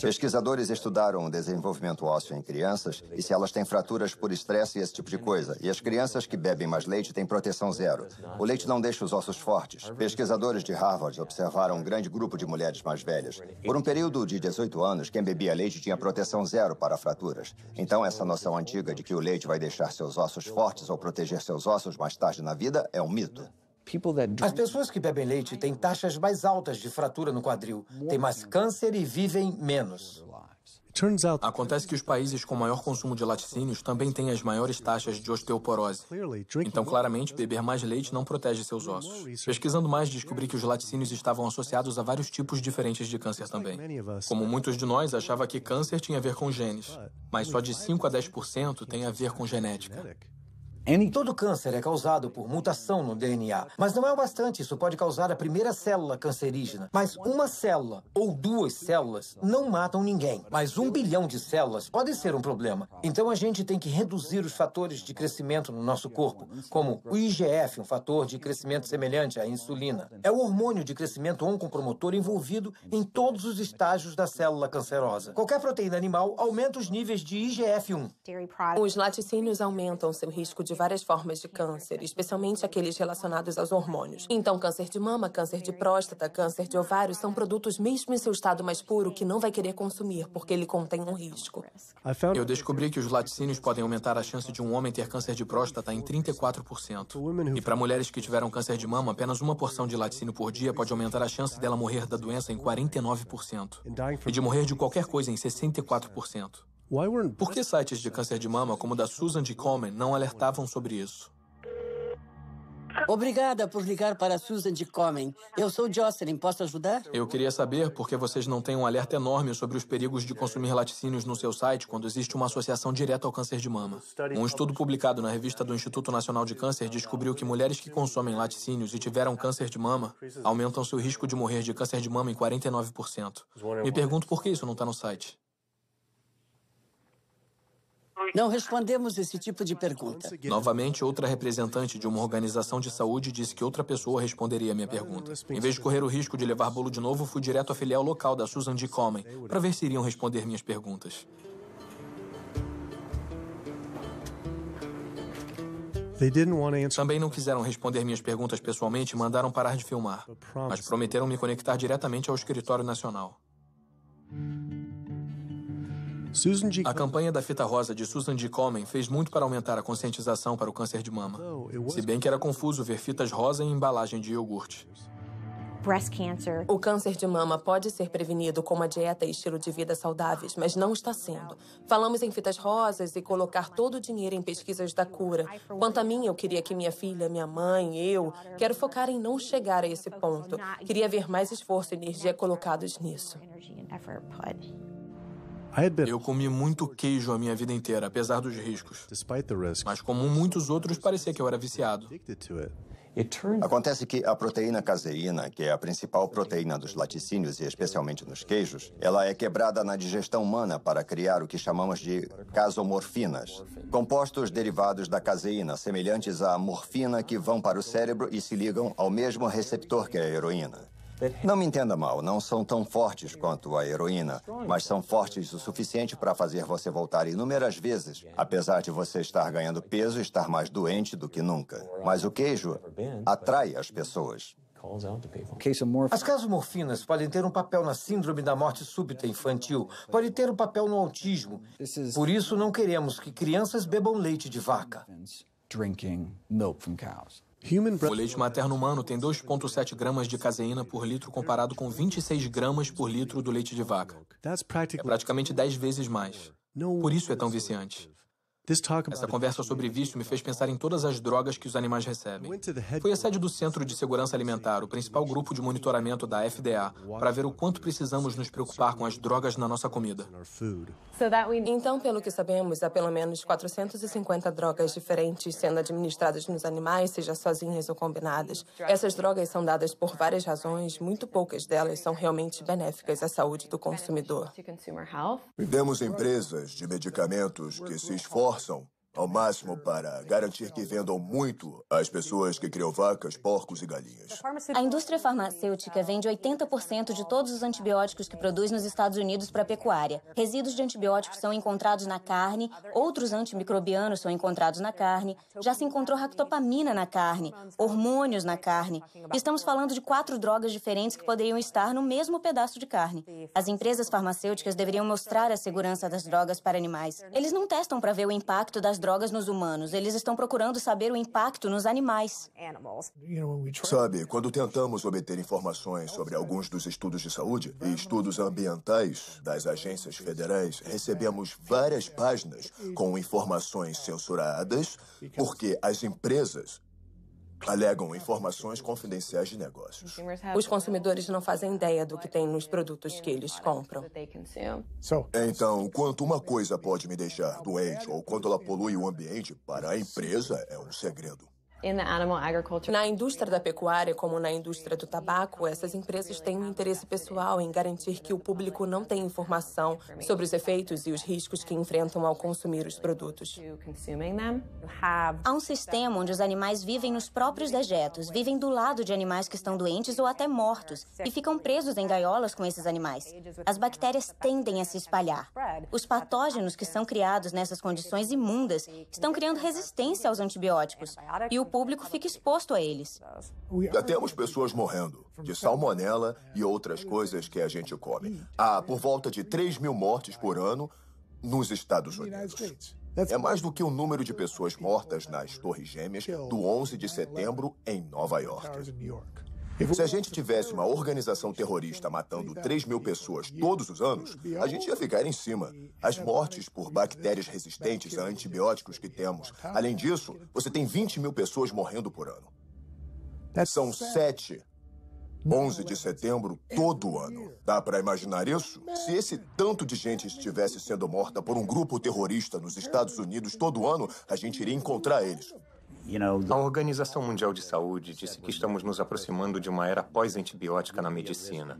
Pesquisadores estudaram o desenvolvimento ósseo em crianças e se elas têm fraturas por estresse e esse tipo de coisa. E as crianças que bebem mais leite têm proteção zero. O leite não deixa os ossos fortes. Pesquisadores de Harvard observaram um grande grupo de mulheres mais velhas. Por um período de 18 anos, quem bebia leite tinha proteção zero para fraturas. Então, essa noção antiga de que o leite vai deixar seus ossos fortes ou proteger seus ossos mais tarde na vida é um mito. As pessoas que bebem leite têm taxas mais altas de fratura no quadril, têm mais câncer e vivem menos. Acontece que os países com maior consumo de laticínios também têm as maiores taxas de osteoporose. Então, claramente, beber mais leite não protege seus ossos. Pesquisando mais, descobri que os laticínios estavam associados a vários tipos diferentes de câncer também. Como muitos de nós, achava que câncer tinha a ver com genes, mas só de 5 a 10% tem a ver com genética. Todo câncer é causado por mutação no DNA, mas não é o bastante. Isso pode causar a primeira célula cancerígena. Mas uma célula ou 2 células não matam ninguém. Mas 1 bilhão de células pode ser um problema. Então a gente tem que reduzir os fatores de crescimento no nosso corpo, como o IGF, um fator de crescimento semelhante à insulina. É o hormônio de crescimento oncopromotor envolvido em todos os estágios da célula cancerosa. Qualquer proteína animal aumenta os níveis de IGF-1. Os laticínios aumentam seu risco de várias formas de câncer, especialmente aqueles relacionados aos hormônios. Então, câncer de mama, câncer de próstata, câncer de ovário são produtos mesmo em seu estado mais puro que não vai querer consumir, porque ele contém um risco. Eu descobri que os laticínios podem aumentar a chance de um homem ter câncer de próstata em 34%. E para mulheres que tiveram câncer de mama, apenas uma porção de laticínio por dia pode aumentar a chance dela morrer da doença em 49%. E de morrer de qualquer coisa em 64%. Por que sites de câncer de mama, como o da Susan G. Komen, não alertavam sobre isso? Obrigada por ligar para a Susan G. Komen. Eu sou Jocelyn, posso ajudar? Eu queria saber por que vocês não têm um alerta enorme sobre os perigos de consumir laticínios no seu site quando existe uma associação direta ao câncer de mama. Um estudo publicado na revista do Instituto Nacional de Câncer descobriu que mulheres que consomem laticínios e tiveram câncer de mama aumentam seu risco de morrer de câncer de mama em 49%. Me pergunto por que isso não está no site. Não respondemos esse tipo de pergunta. Novamente, outra representante de uma organização de saúde disse que outra pessoa responderia a minha pergunta. Em vez de correr o risco de levar bolo de novo, fui direto à filial local da Susan G. Komen para ver se iriam responder minhas perguntas. Também não quiseram responder minhas perguntas pessoalmente e mandaram parar de filmar, mas prometeram me conectar diretamente ao escritório nacional. A campanha da fita rosa de Susan G. Komen fez muito para aumentar a conscientização para o câncer de mama. Se bem que era confuso ver fitas rosa em embalagem de iogurte. O câncer de mama pode ser prevenido com uma dieta e estilo de vida saudáveis, mas não está sendo. Falamos em fitas rosas e colocar todo o dinheiro em pesquisas da cura. Quanto a mim, eu queria que minha filha, minha mãe, quero focar em não chegar a esse ponto. Queria ver mais esforço e energia colocados nisso. Eu comi muito queijo a minha vida inteira, apesar dos riscos. Mas como muitos outros, parecia que eu era viciado. Acontece que a proteína caseína, que é a principal proteína dos laticínios e especialmente nos queijos, ela é quebrada na digestão humana para criar o que chamamos de casomorfinas, compostos derivados da caseína, semelhantes à morfina que vão para o cérebro e se ligam ao mesmo receptor que a heroína. Não me entenda mal, não são tão fortes quanto a heroína, mas são fortes o suficiente para fazer você voltar inúmeras vezes, apesar de você estar ganhando peso e estar mais doente do que nunca. Mas o queijo atrai as pessoas. As casomorfinas podem ter um papel na síndrome da morte súbita infantil, podem ter um papel no autismo. Por isso, não queremos que crianças bebam leite de vaca. O leite materno humano tem 2,7 gramas de caseína por litro comparado com 26 gramas por litro do leite de vaca. É praticamente 10 vezes mais. Por isso é tão viciante. Essa conversa sobre vício me fez pensar em todas as drogas que os animais recebem. Fui à sede do Centro de Segurança Alimentar, o principal grupo de monitoramento da FDA, para ver o quanto precisamos nos preocupar com as drogas na nossa comida. Então, pelo que sabemos, há pelo menos 450 drogas diferentes sendo administradas nos animais, seja sozinhas ou combinadas. Essas drogas são dadas por várias razões, muito poucas delas são realmente benéficas à saúde do consumidor. Temos empresas de medicamentos que se esforçam ao máximo para garantir que vendam muito às pessoas que criam vacas, porcos e galinhas. A indústria farmacêutica vende 80% de todos os antibióticos que produz nos Estados Unidos para a pecuária. Resíduos de antibióticos são encontrados na carne, outros antimicrobianos são encontrados na carne, já se encontrou ractopamina na carne, hormônios na carne. Estamos falando de 4 drogas diferentes que poderiam estar no mesmo pedaço de carne. As empresas farmacêuticas deveriam mostrar a segurança das drogas para animais. Eles não testam para ver o impacto das drogas nos humanos. Eles estão procurando saber o impacto nos animais. Sabe, quando tentamos obter informações sobre alguns dos estudos de saúde e estudos ambientais das agências federais, recebemos várias páginas com informações censuradas porque as empresas alegam informações confidenciais de negócios. Os consumidores não fazem ideia do que tem nos produtos que eles compram. Então, quanto uma coisa pode me deixar doente ou quanto ela polui o ambiente, para a empresa é um segredo. Na indústria da pecuária, como na indústria do tabaco, essas empresas têm um interesse pessoal em garantir que o público não tenha informação sobre os efeitos e os riscos que enfrentam ao consumir os produtos. Há um sistema onde os animais vivem nos próprios dejetos, vivem do lado de animais que estão doentes ou até mortos e ficam presos em gaiolas com esses animais. As bactérias tendem a se espalhar. Os patógenos que são criados nessas condições imundas estão criando resistência aos antibióticos e o público fica exposto a eles. Já temos pessoas morrendo de salmonela e outras coisas que a gente come. Há por volta de 3.000 mortes por ano nos Estados Unidos. É mais do que o número de pessoas mortas nas Torres Gêmeas do 11 de setembro em Nova York. Se a gente tivesse uma organização terrorista matando 3.000 pessoas todos os anos, a gente ia ficar em cima. As mortes por bactérias resistentes a antibióticos que temos. Além disso, você tem 20.000 pessoas morrendo por ano. São 11 de setembro todo ano. Dá para imaginar isso? Se esse tanto de gente estivesse sendo morta por um grupo terrorista nos Estados Unidos todo ano, a gente iria encontrar eles. A Organização Mundial de Saúde disse que estamos nos aproximando de uma era pós-antibiótica na medicina.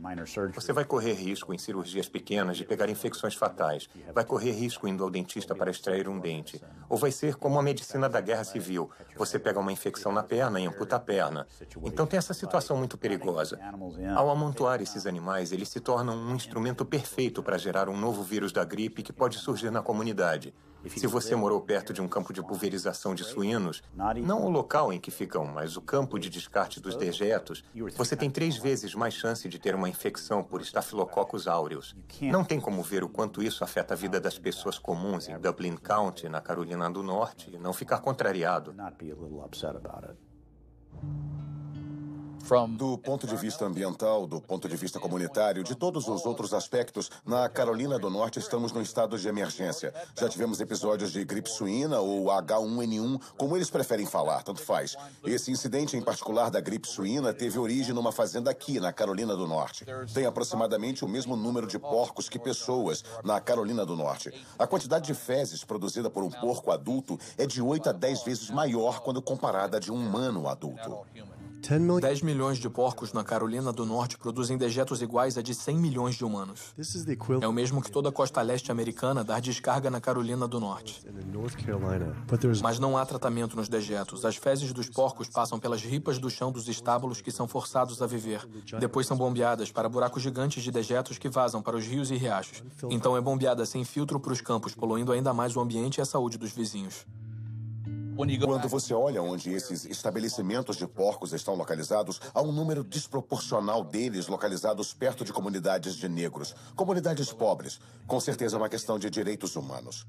Você vai correr risco em cirurgias pequenas de pegar infecções fatais. Vai correr risco indo ao dentista para extrair um dente. Ou vai ser como a medicina da Guerra Civil. Você pega uma infecção na perna e amputa a perna. Então tem essa situação muito perigosa. Ao amontoar esses animais, eles se tornam um instrumento perfeito para gerar um novo vírus da gripe que pode surgir na comunidade. Se você morou perto de um campo de pulverização de suínos, não o local em que ficam, mas o campo de descarte dos dejetos, você tem 3 vezes mais chance de ter uma infecção por Staphylococcus aureus. Não tem como ver o quanto isso afeta a vida das pessoas comuns em Dublin County, na Carolina do Norte, e não ficar contrariado. Do ponto de vista ambiental, do ponto de vista comunitário, de todos os outros aspectos, na Carolina do Norte estamos num estado de emergência. Já tivemos episódios de gripe suína ou H1N1, como eles preferem falar, tanto faz. Esse incidente em particular da gripe suína teve origem numa fazenda aqui, na Carolina do Norte. Tem aproximadamente o mesmo número de porcos que pessoas na Carolina do Norte. A quantidade de fezes produzida por um porco adulto é de 8 a 10 vezes maior quando comparada a de um humano adulto. 10 milhões de porcos na Carolina do Norte produzem dejetos iguais a de 100 milhões de humanos. É o mesmo que toda a costa leste americana dar descarga na Carolina do Norte. Mas não há tratamento nos dejetos. As fezes dos porcos passam pelas ripas do chão dos estábulos que são forçados a viver. Depois são bombeadas para buracos gigantes de dejetos que vazam para os rios e riachos. Então é bombeada sem filtro para os campos, poluindo ainda mais o ambiente e a saúde dos vizinhos. Quando você olha onde esses estabelecimentos de porcos estão localizados, há um número desproporcional deles localizados perto de comunidades de negros, comunidades pobres. Com certeza é uma questão de direitos humanos.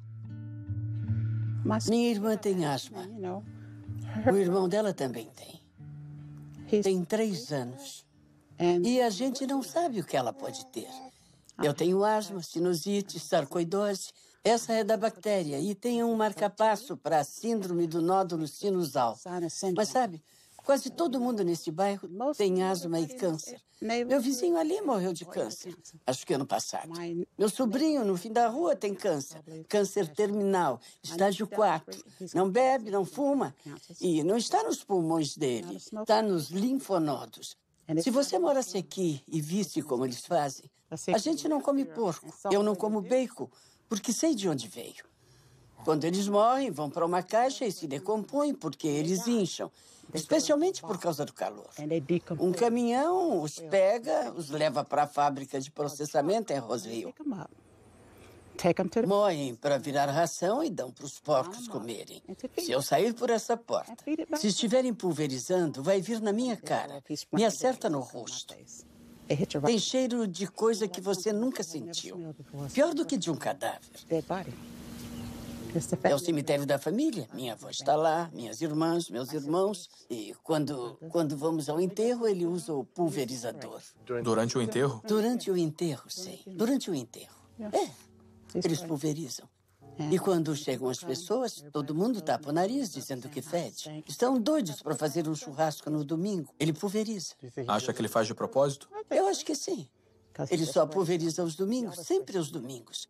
Minha irmã tem asma. O irmão dela também tem. Tem 3 anos. E a gente não sabe o que ela pode ter. Eu tenho asma, sinusite, sarcoidose. Essa é da bactéria e tem um marcapasso para a síndrome do nódulo sinusal. Mas sabe, quase todo mundo nesse bairro tem asma e câncer. Meu vizinho ali morreu de câncer, acho que ano passado. Meu sobrinho no fim da rua tem câncer, câncer terminal, estágio 4. Não bebe, não fuma e não está nos pulmões dele, está nos linfonodos. Se você morasse aqui e visse como eles fazem, a gente não come porco, eu não como bacon, porque sei de onde veio. Quando eles morrem, vão para uma caixa e se decompõem porque eles incham, especialmente por causa do calor. Um caminhão os pega, os leva para a fábrica de processamento em Roseville. Moem para virar ração e dão para os porcos comerem. Se eu sair por essa porta, se estiverem pulverizando, vai vir na minha cara, me acerta no rosto. Tem cheiro de coisa que você nunca sentiu. Pior do que de um cadáver. É o cemitério da família. Minha avó está lá, minhas irmãs, meus irmãos. E quando vamos ao enterro, ele usa o pulverizador. Durante o enterro? Durante o enterro, sim. Durante o enterro. Eles pulverizam. E quando chegam as pessoas, todo mundo tapa o nariz dizendo que fede. Estão doidos para fazer um churrasco no domingo. Ele pulveriza. Acha que ele faz de propósito? Eu acho que sim. Ele só pulveriza aos domingos, sempre aos domingos.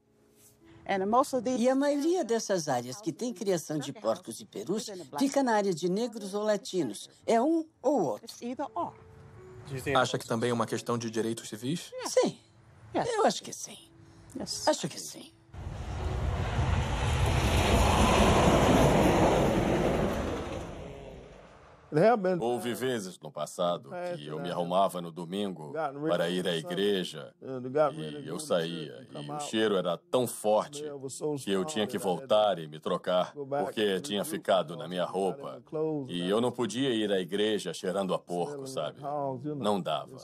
E a maioria dessas áreas que tem criação de porcos e perus fica na área de negros ou latinos. É um ou outro. Acha que também é uma questão de direitos civis? Sim. Eu acho que sim. Acho que sim. Houve vezes no passado que eu me arrumava no domingo para ir à igreja e eu saía. E o cheiro era tão forte que eu tinha que voltar e me trocar porque tinha ficado na minha roupa. E eu não podia ir à igreja cheirando a porco, sabe? Não dava.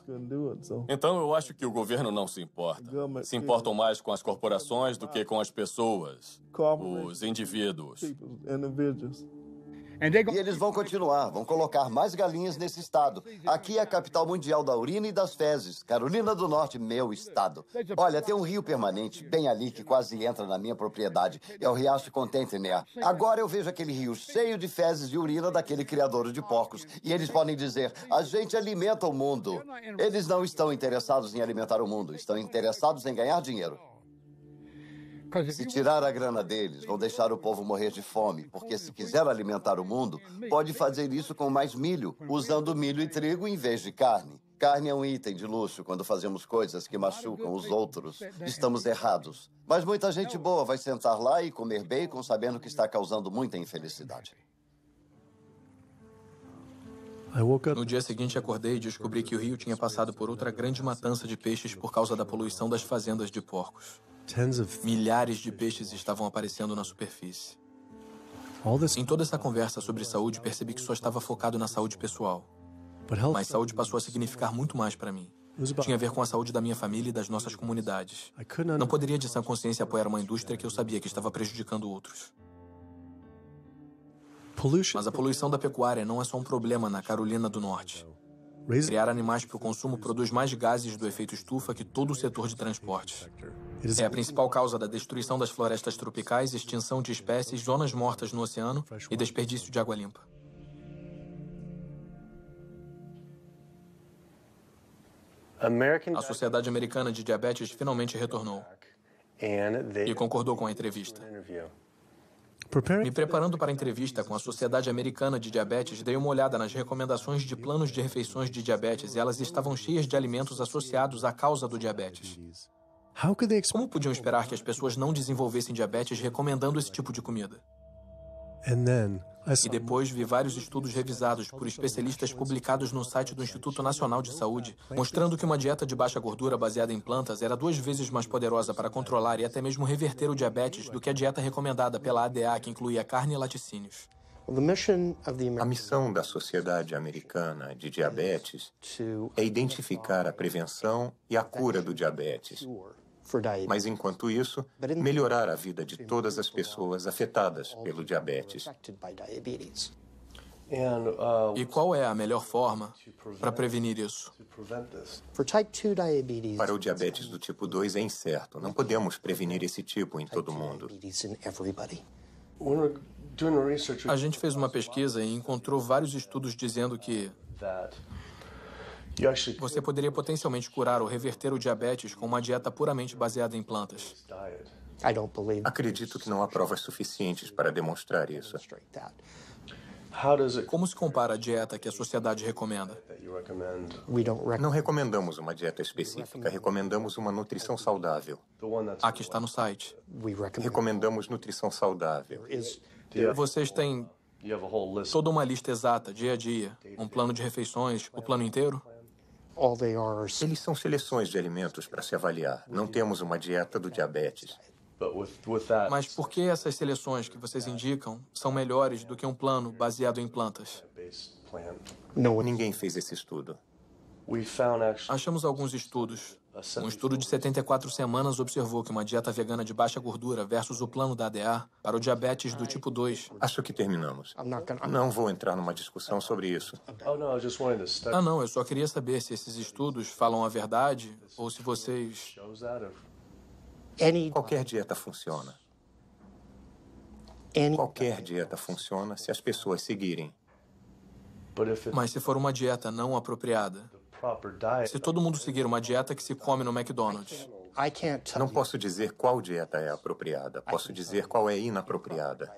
Então eu acho que o governo não se importa. Se importam mais com as corporações do que com as pessoas, os indivíduos. E eles vão continuar, vão colocar mais galinhas nesse estado. Aqui é a capital mundial da urina e das fezes. Carolina do Norte, meu estado. Olha, tem um rio permanente bem ali que quase entra na minha propriedade. É o Riacho Contentiner. Agora eu vejo aquele rio cheio de fezes e urina daquele criador de porcos. E eles podem dizer, a gente alimenta o mundo. Eles não estão interessados em alimentar o mundo, estão interessados em ganhar dinheiro. Se tirar a grana deles, vão deixar o povo morrer de fome, porque se quiser alimentar o mundo, pode fazer isso com mais milho, usando milho e trigo em vez de carne. Carne é um item de luxo quando fazemos coisas que machucam os outros. Estamos errados. Mas muita gente boa vai sentar lá e comer bacon sabendo que está causando muita infelicidade. No dia seguinte, acordei e descobri que o rio tinha passado por outra grande matança de peixes por causa da poluição das fazendas de porcos. Milhares de peixes estavam aparecendo na superfície. Em toda essa conversa sobre saúde, percebi que só estava focado na saúde pessoal. Mas saúde passou a significar muito mais para mim. Tinha a ver com a saúde da minha família e das nossas comunidades. Não poderia, de sã consciência, apoiar uma indústria que eu sabia que estava prejudicando outros. Mas a poluição da pecuária não é só um problema na Carolina do Norte. Criar animais para o consumo produz mais gases do efeito estufa que todo o setor de transportes. É a principal causa da destruição das florestas tropicais, extinção de espécies, zonas mortas no oceano e desperdício de água limpa. A Sociedade Americana de Diabetes finalmente retornou e concordou com a entrevista. Me preparando para a entrevista com a Sociedade Americana de Diabetes, dei uma olhada nas recomendações de planos de refeições de diabetes e elas estavam cheias de alimentos associados à causa do diabetes. Como podiam esperar que as pessoas não desenvolvessem diabetes recomendando esse tipo de comida? E depois vi vários estudos revisados por especialistas publicados no site do Instituto Nacional de Saúde, mostrando que uma dieta de baixa gordura baseada em plantas era 2 vezes mais poderosa para controlar e até mesmo reverter o diabetes do que a dieta recomendada pela ADA, que incluía carne e laticínios. A missão da Sociedade Americana de Diabetes é identificar a prevenção e a cura do diabetes. Mas, enquanto isso, melhorar a vida de todas as pessoas afetadas pelo diabetes. E qual é a melhor forma para prevenir isso? Para o diabetes do tipo 2 é incerto. Não podemos prevenir esse tipo em todo mundo. A gente fez uma pesquisa e encontrou vários estudos dizendo que você poderia potencialmente curar ou reverter o diabetes com uma dieta puramente baseada em plantas. Acredito que não há provas suficientes para demonstrar isso. Como se compara a dieta que a sociedade recomenda? Não recomendamos uma dieta específica, recomendamos uma nutrição saudável. A que está no site. Recomendamos nutrição saudável. Vocês têm toda uma lista exata, dia a dia, um plano de refeições, o plano inteiro? Eles são seleções de alimentos para se avaliar. Não temos uma dieta do diabetes. Mas por que essas seleções que vocês indicam são melhores do que um plano baseado em plantas? Ninguém fez esse estudo. Achamos alguns estudos Um estudo de 74 semanas observou que uma dieta vegana de baixa gordura versus o plano da ADA para o diabetes do tipo 2... Acho que terminamos. Não vou entrar numa discussão sobre isso. Não, eu só queria saber se esses estudos falam a verdade ou se vocês... Qualquer dieta funciona. Qualquer dieta funciona se as pessoas seguirem. Mas se for uma dieta não apropriada, se todo mundo seguir uma dieta que se come no McDonald's... Não posso dizer qual dieta é apropriada. Posso dizer qual é inapropriada.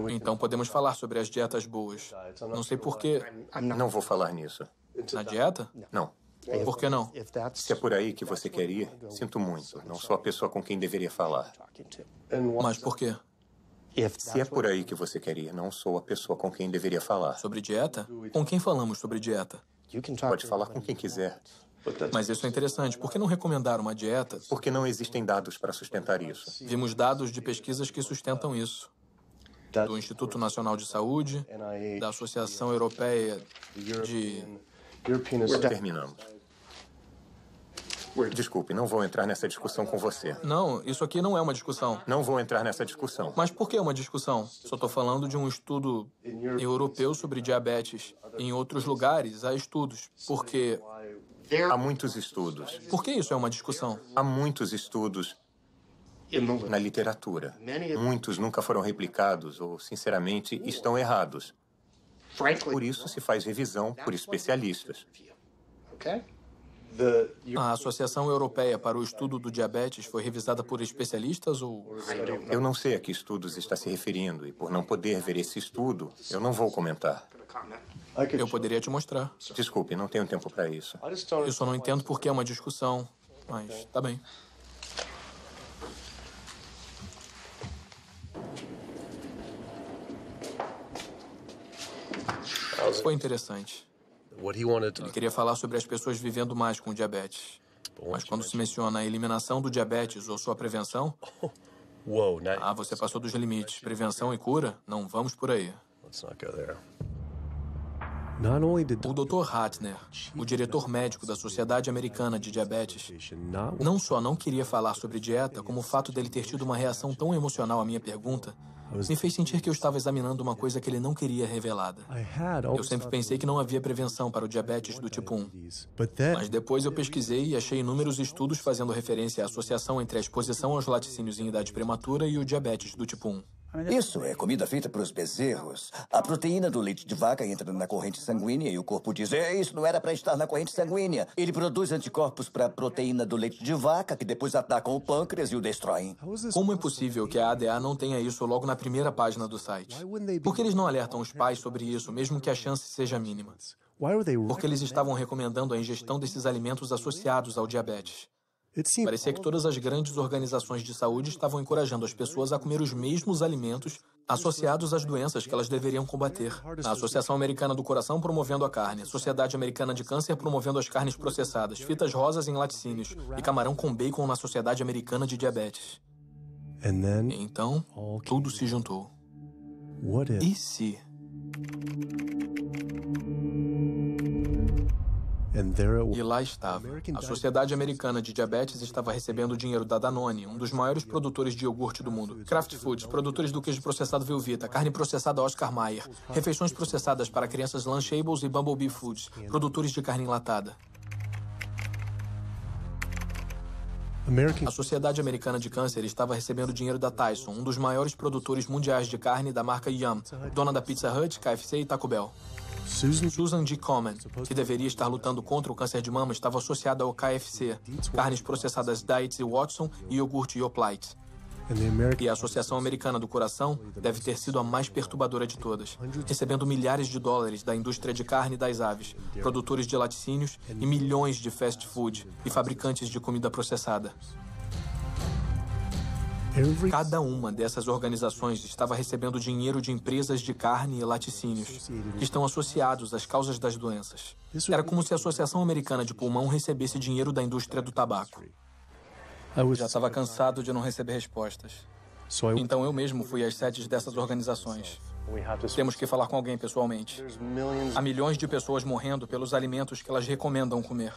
Então podemos falar sobre as dietas boas. Não sei por quê. Não vou falar nisso. Na dieta? Não. Por que não? Se é por aí que você quer ir, sinto muito. Não sou a pessoa com quem deveria falar. Mas por quê? Se é por aí que você quer ir, não sou a pessoa com quem deveria falar. Sobre dieta? Com quem falamos sobre dieta? Pode falar com quem quiser. Mas isso é interessante. Por que não recomendar uma dieta? Porque não existem dados para sustentar isso. Vimos dados de pesquisas que sustentam isso. Do Instituto Nacional de Saúde, da Associação Europeia de... Terminamos. Desculpe, não vou entrar nessa discussão com você. Não, isso aqui não é uma discussão. Não vou entrar nessa discussão. Mas por que uma discussão? Só estou falando de um estudo europeu sobre diabetes. Em outros lugares, há estudos. Porque... Há muitos estudos. Por que isso é uma discussão? Há muitos estudos na literatura. Muitos nunca foram replicados ou, sinceramente, estão errados. Por isso se faz revisão por especialistas. A Associação Europeia para o Estudo do Diabetes foi revisada por especialistas ou... Eu não sei a que estudos está se referindo e, por não poder ver esse estudo, eu não vou comentar. Eu poderia te mostrar. Desculpe, não tenho tempo para isso. Eu só não entendo por que é uma discussão, mas tá bem. Foi interessante. Ele queria falar sobre as pessoas vivendo mais com diabetes. Mas quando se menciona a eliminação do diabetes ou sua prevenção... você passou dos limites. Prevenção e cura? Não vamos por aí. O Dr. Hatner, o diretor médico da Sociedade Americana de Diabetes, não só não queria falar sobre dieta, como o fato dele ter tido uma reação tão emocional à minha pergunta me fez sentir que eu estava examinando uma coisa que ele não queria revelada. Eu sempre pensei que não havia prevenção para o diabetes do tipo 1. Mas depois eu pesquisei e achei inúmeros estudos fazendo referência à associação entre a exposição aos laticínios em idade prematura e o diabetes do tipo 1. Isso é comida feita para os bezerros. A proteína do leite de vaca entra na corrente sanguínea e o corpo diz: isso não era para estar na corrente sanguínea. Ele produz anticorpos para a proteína do leite de vaca, que depois atacam o pâncreas e o destroem. Como é possível que a ADA não tenha isso logo na primeira página do site? Por que eles não alertam os pais sobre isso, mesmo que a chance seja mínima? Porque eles estavam recomendando a ingestão desses alimentos associados ao diabetes. Parecia que todas as grandes organizações de saúde estavam encorajando as pessoas a comer os mesmos alimentos associados às doenças que elas deveriam combater. A Associação Americana do Coração promovendo a carne, a Sociedade Americana de Câncer promovendo as carnes processadas, fitas rosas em laticínios e camarão com bacon na Sociedade Americana de Diabetes. Então, tudo se juntou. E se... E lá estava. A Sociedade Americana de Diabetes estava recebendo dinheiro da Danone, um dos maiores produtores de iogurte do mundo. Kraft Foods, produtores do queijo processado Velveeta, carne processada Oscar Mayer, refeições processadas para crianças Lunchables e Bumblebee Foods, produtores de carne enlatada. A Sociedade Americana de Câncer estava recebendo dinheiro da Tyson, um dos maiores produtores mundiais de carne da marca Yum, dona da Pizza Hut, KFC e Taco Bell. Susan G. Komen, que deveria estar lutando contra o câncer de mama, estava associada ao KFC, carnes processadas Diets e Watson e iogurte Yoplait. E a Associação Americana do Coração deve ter sido a mais perturbadora de todas, recebendo milhares de dólares da indústria de carne e das aves, produtores de laticínios e milhões de fast food e fabricantes de comida processada. Cada uma dessas organizações estava recebendo dinheiro de empresas de carne e laticínios, que estão associados às causas das doenças. Era como se a Associação Americana de Pulmão recebesse dinheiro da indústria do tabaco. Já estava cansado de não receber respostas. Então eu mesmo fui às sedes dessas organizações. Temos que falar com alguém pessoalmente. Há milhões de pessoas morrendo pelos alimentos que elas recomendam comer.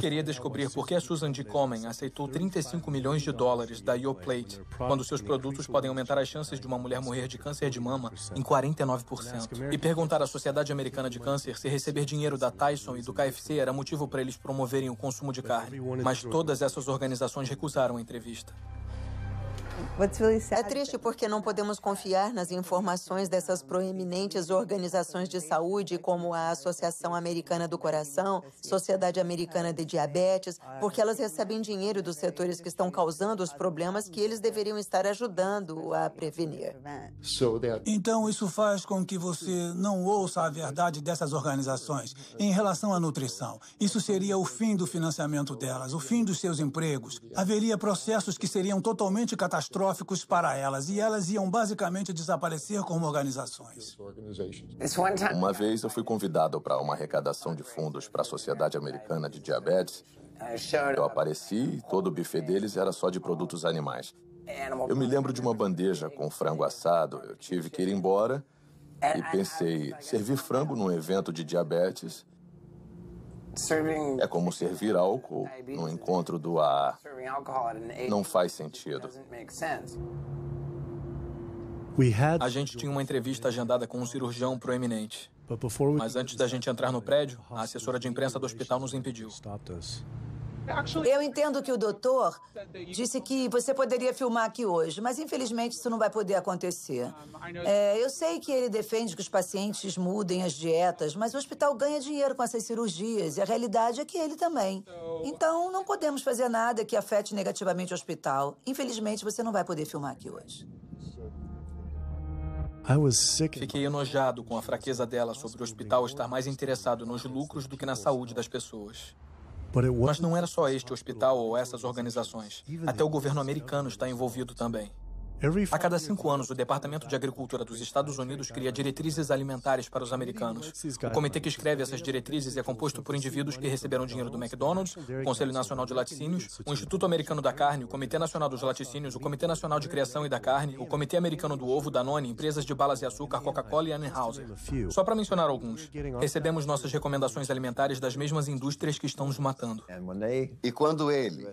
Queria descobrir por que a Susan G. Komen aceitou 35 milhões de dólares da Yoplait, quando seus produtos podem aumentar as chances de uma mulher morrer de câncer de mama em 49%. E perguntar à Sociedade Americana de Câncer se receber dinheiro da Tyson e do KFC era motivo para eles promoverem o consumo de carne. Mas todas essas organizações recusaram a entrevista. É triste porque não podemos confiar nas informações dessas proeminentes organizações de saúde, como a Associação Americana do Coração, Sociedade Americana de Diabetes, porque elas recebem dinheiro dos setores que estão causando os problemas que eles deveriam estar ajudando a prevenir. Então, isso faz com que você não ouça a verdade dessas organizações em relação à nutrição. Isso seria o fim do financiamento delas, o fim dos seus empregos. Haveria processos que seriam totalmente catastróficos para elas, e elas iam basicamente desaparecer como organizações. Uma vez eu fui convidado para uma arrecadação de fundos para a Sociedade Americana de Diabetes. Eu apareci e todo o buffet deles era só de produtos animais. Eu me lembro de uma bandeja com frango assado. Eu tive que ir embora e pensei, servir frango num evento de diabetes é como servir álcool no encontro do AA. Não faz sentido. A gente tinha uma entrevista agendada com um cirurgião proeminente. Mas antes da gente entrar no prédio, a assessora de imprensa do hospital nos impediu. Eu entendo que o doutor disse que você poderia filmar aqui hoje, mas infelizmente isso não vai poder acontecer. Eu sei que ele defende que os pacientes mudem as dietas, mas o hospital ganha dinheiro com essas cirurgias e a realidade é que ele também. Então, não podemos fazer nada que afete negativamente o hospital. Infelizmente, você não vai poder filmar aqui hoje. Fiquei enojado com a fraqueza dela sobre o hospital estar mais interessado nos lucros do que na saúde das pessoas. Mas não era só este hospital ou essas organizações. Até o governo americano está envolvido também. A cada 5 anos, o Departamento de Agricultura dos Estados Unidos cria diretrizes alimentares para os americanos. O comitê que escreve essas diretrizes é composto por indivíduos que receberam dinheiro do McDonald's, o Conselho Nacional de Laticínios, o Instituto Americano da Carne, o Comitê Nacional dos Laticínios, o Comitê Nacional de Criação e da Carne, o Comitê Americano do Ovo, Danone, empresas de balas e açúcar, Coca-Cola e Anheuser. Só para mencionar alguns. Recebemos nossas recomendações alimentares das mesmas indústrias que estão nos matando. E quando ele,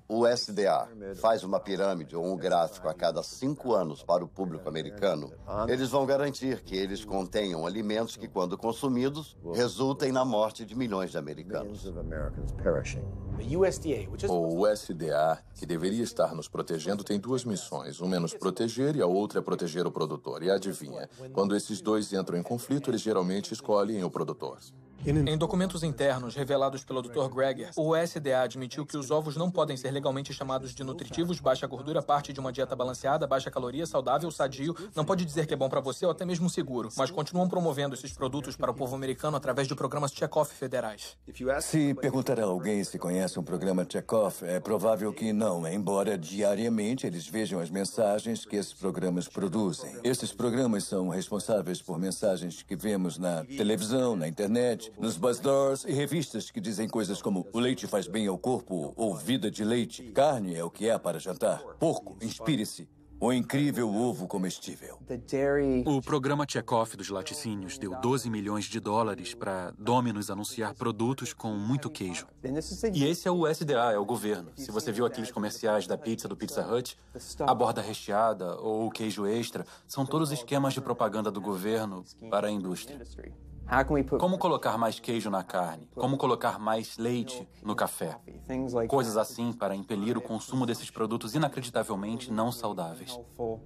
o USDA, faz uma pirâmide ou um gráfico a cada 5 anos para o público americano, eles vão garantir que eles contenham alimentos que, quando consumidos, resultem na morte de milhões de americanos. O USDA, que deveria estar nos protegendo, tem 2 missões. Uma é nos proteger e a outra é proteger o produtor. E adivinha, quando esses dois entram em conflito, eles geralmente escolhem o produtor. Em documentos internos revelados pelo Dr. Greger, o USDA admitiu que os ovos não podem ser legalmente chamados de nutritivos, baixa gordura, parte de uma dieta balanceada, baixa caloria, saudável, sadio, não pode dizer que é bom para você ou até mesmo seguro, mas continuam promovendo esses produtos para o povo americano através de programas check-off federais. Se perguntar a alguém se conhece um programa check-off, é provável que não, embora diariamente eles vejam as mensagens que esses programas produzem. Esses programas são responsáveis por mensagens que vemos na televisão, na internet, nos bazaars e revistas que dizem coisas como o leite faz bem ao corpo ou vida de leite, carne é o que é para jantar, porco, inspire-se, o incrível ovo comestível. O programa Check-off dos laticínios deu 12 milhões de dólares para Domino's anunciar produtos com muito queijo. E esse é o USDA, é o governo. Se você viu aqueles comerciais da pizza do Pizza Hut, a borda recheada ou o queijo extra, são todos esquemas de propaganda do governo para a indústria. Como colocar mais queijo na carne? Como colocar mais leite no café? Coisas assim para impelir o consumo desses produtos inacreditavelmente não saudáveis. O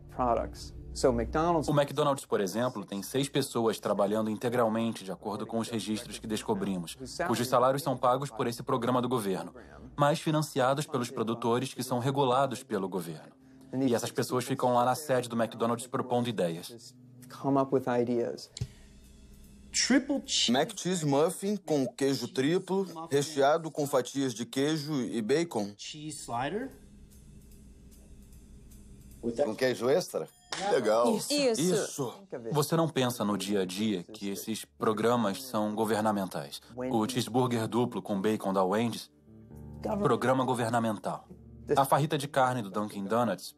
McDonald's, por exemplo, tem 6 pessoas trabalhando integralmente de acordo com os registros que descobrimos, cujos salários são pagos por esse programa do governo, mas financiados pelos produtores que são regulados pelo governo. E essas pessoas ficam lá na sede do McDonald's propondo ideias. Mac Cheese Muffin com queijo triplo, recheado com fatias de queijo e bacon. Com queijo extra? Legal. Isso. Você não pensa no dia a dia que esses programas são governamentais. O cheeseburger duplo com bacon da Wendy's, programa governamental. A farrita de carne do Dunkin' Donuts,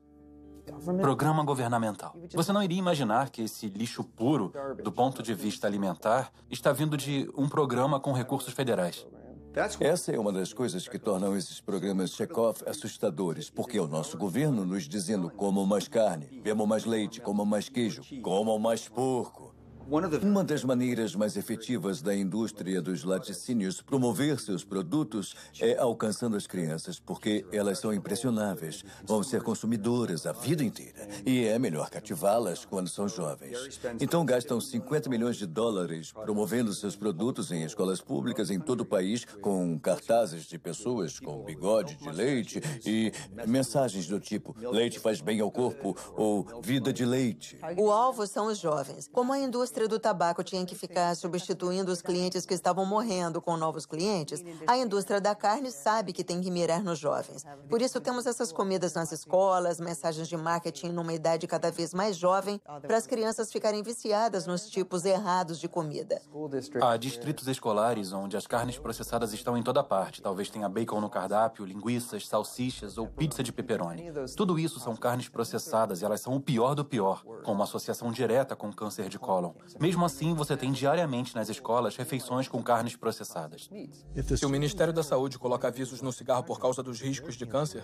Programa governamental. Você não iria imaginar que esse lixo puro, do ponto de vista alimentar, está vindo de um programa com recursos federais. Essa é uma das coisas que tornam esses programas Chekhov assustadores, porque é o nosso governo nos dizendo comam mais carne, bebam mais leite, comam mais queijo, comam mais porco. Uma das maneiras mais efetivas da indústria dos laticínios promover seus produtos é alcançando as crianças, porque elas são impressionáveis, vão ser consumidoras a vida inteira, e é melhor cativá-las quando são jovens. Então gastam 50 milhões de dólares promovendo seus produtos em escolas públicas em todo o país, com cartazes de pessoas com bigode de leite e mensagens do tipo leite faz bem ao corpo ou vida de leite. O alvo são os jovens. Como a indústria do tabaco tinha que ficar substituindo os clientes que estavam morrendo com novos clientes, a indústria da carne sabe que tem que mirar nos jovens. Por isso temos essas comidas nas escolas, mensagens de marketing numa idade cada vez mais jovem, para as crianças ficarem viciadas nos tipos errados de comida. Há distritos escolares onde as carnes processadas estão em toda parte. Talvez tenha bacon no cardápio, linguiças, salsichas ou pizza de pepperoni. Tudo isso são carnes processadas e elas são o pior do pior, com uma associação direta com câncer de cólon. Mesmo assim, você tem diariamente nas escolas refeições com carnes processadas. Se o Ministério da Saúde coloca avisos no cigarro por causa dos riscos de câncer,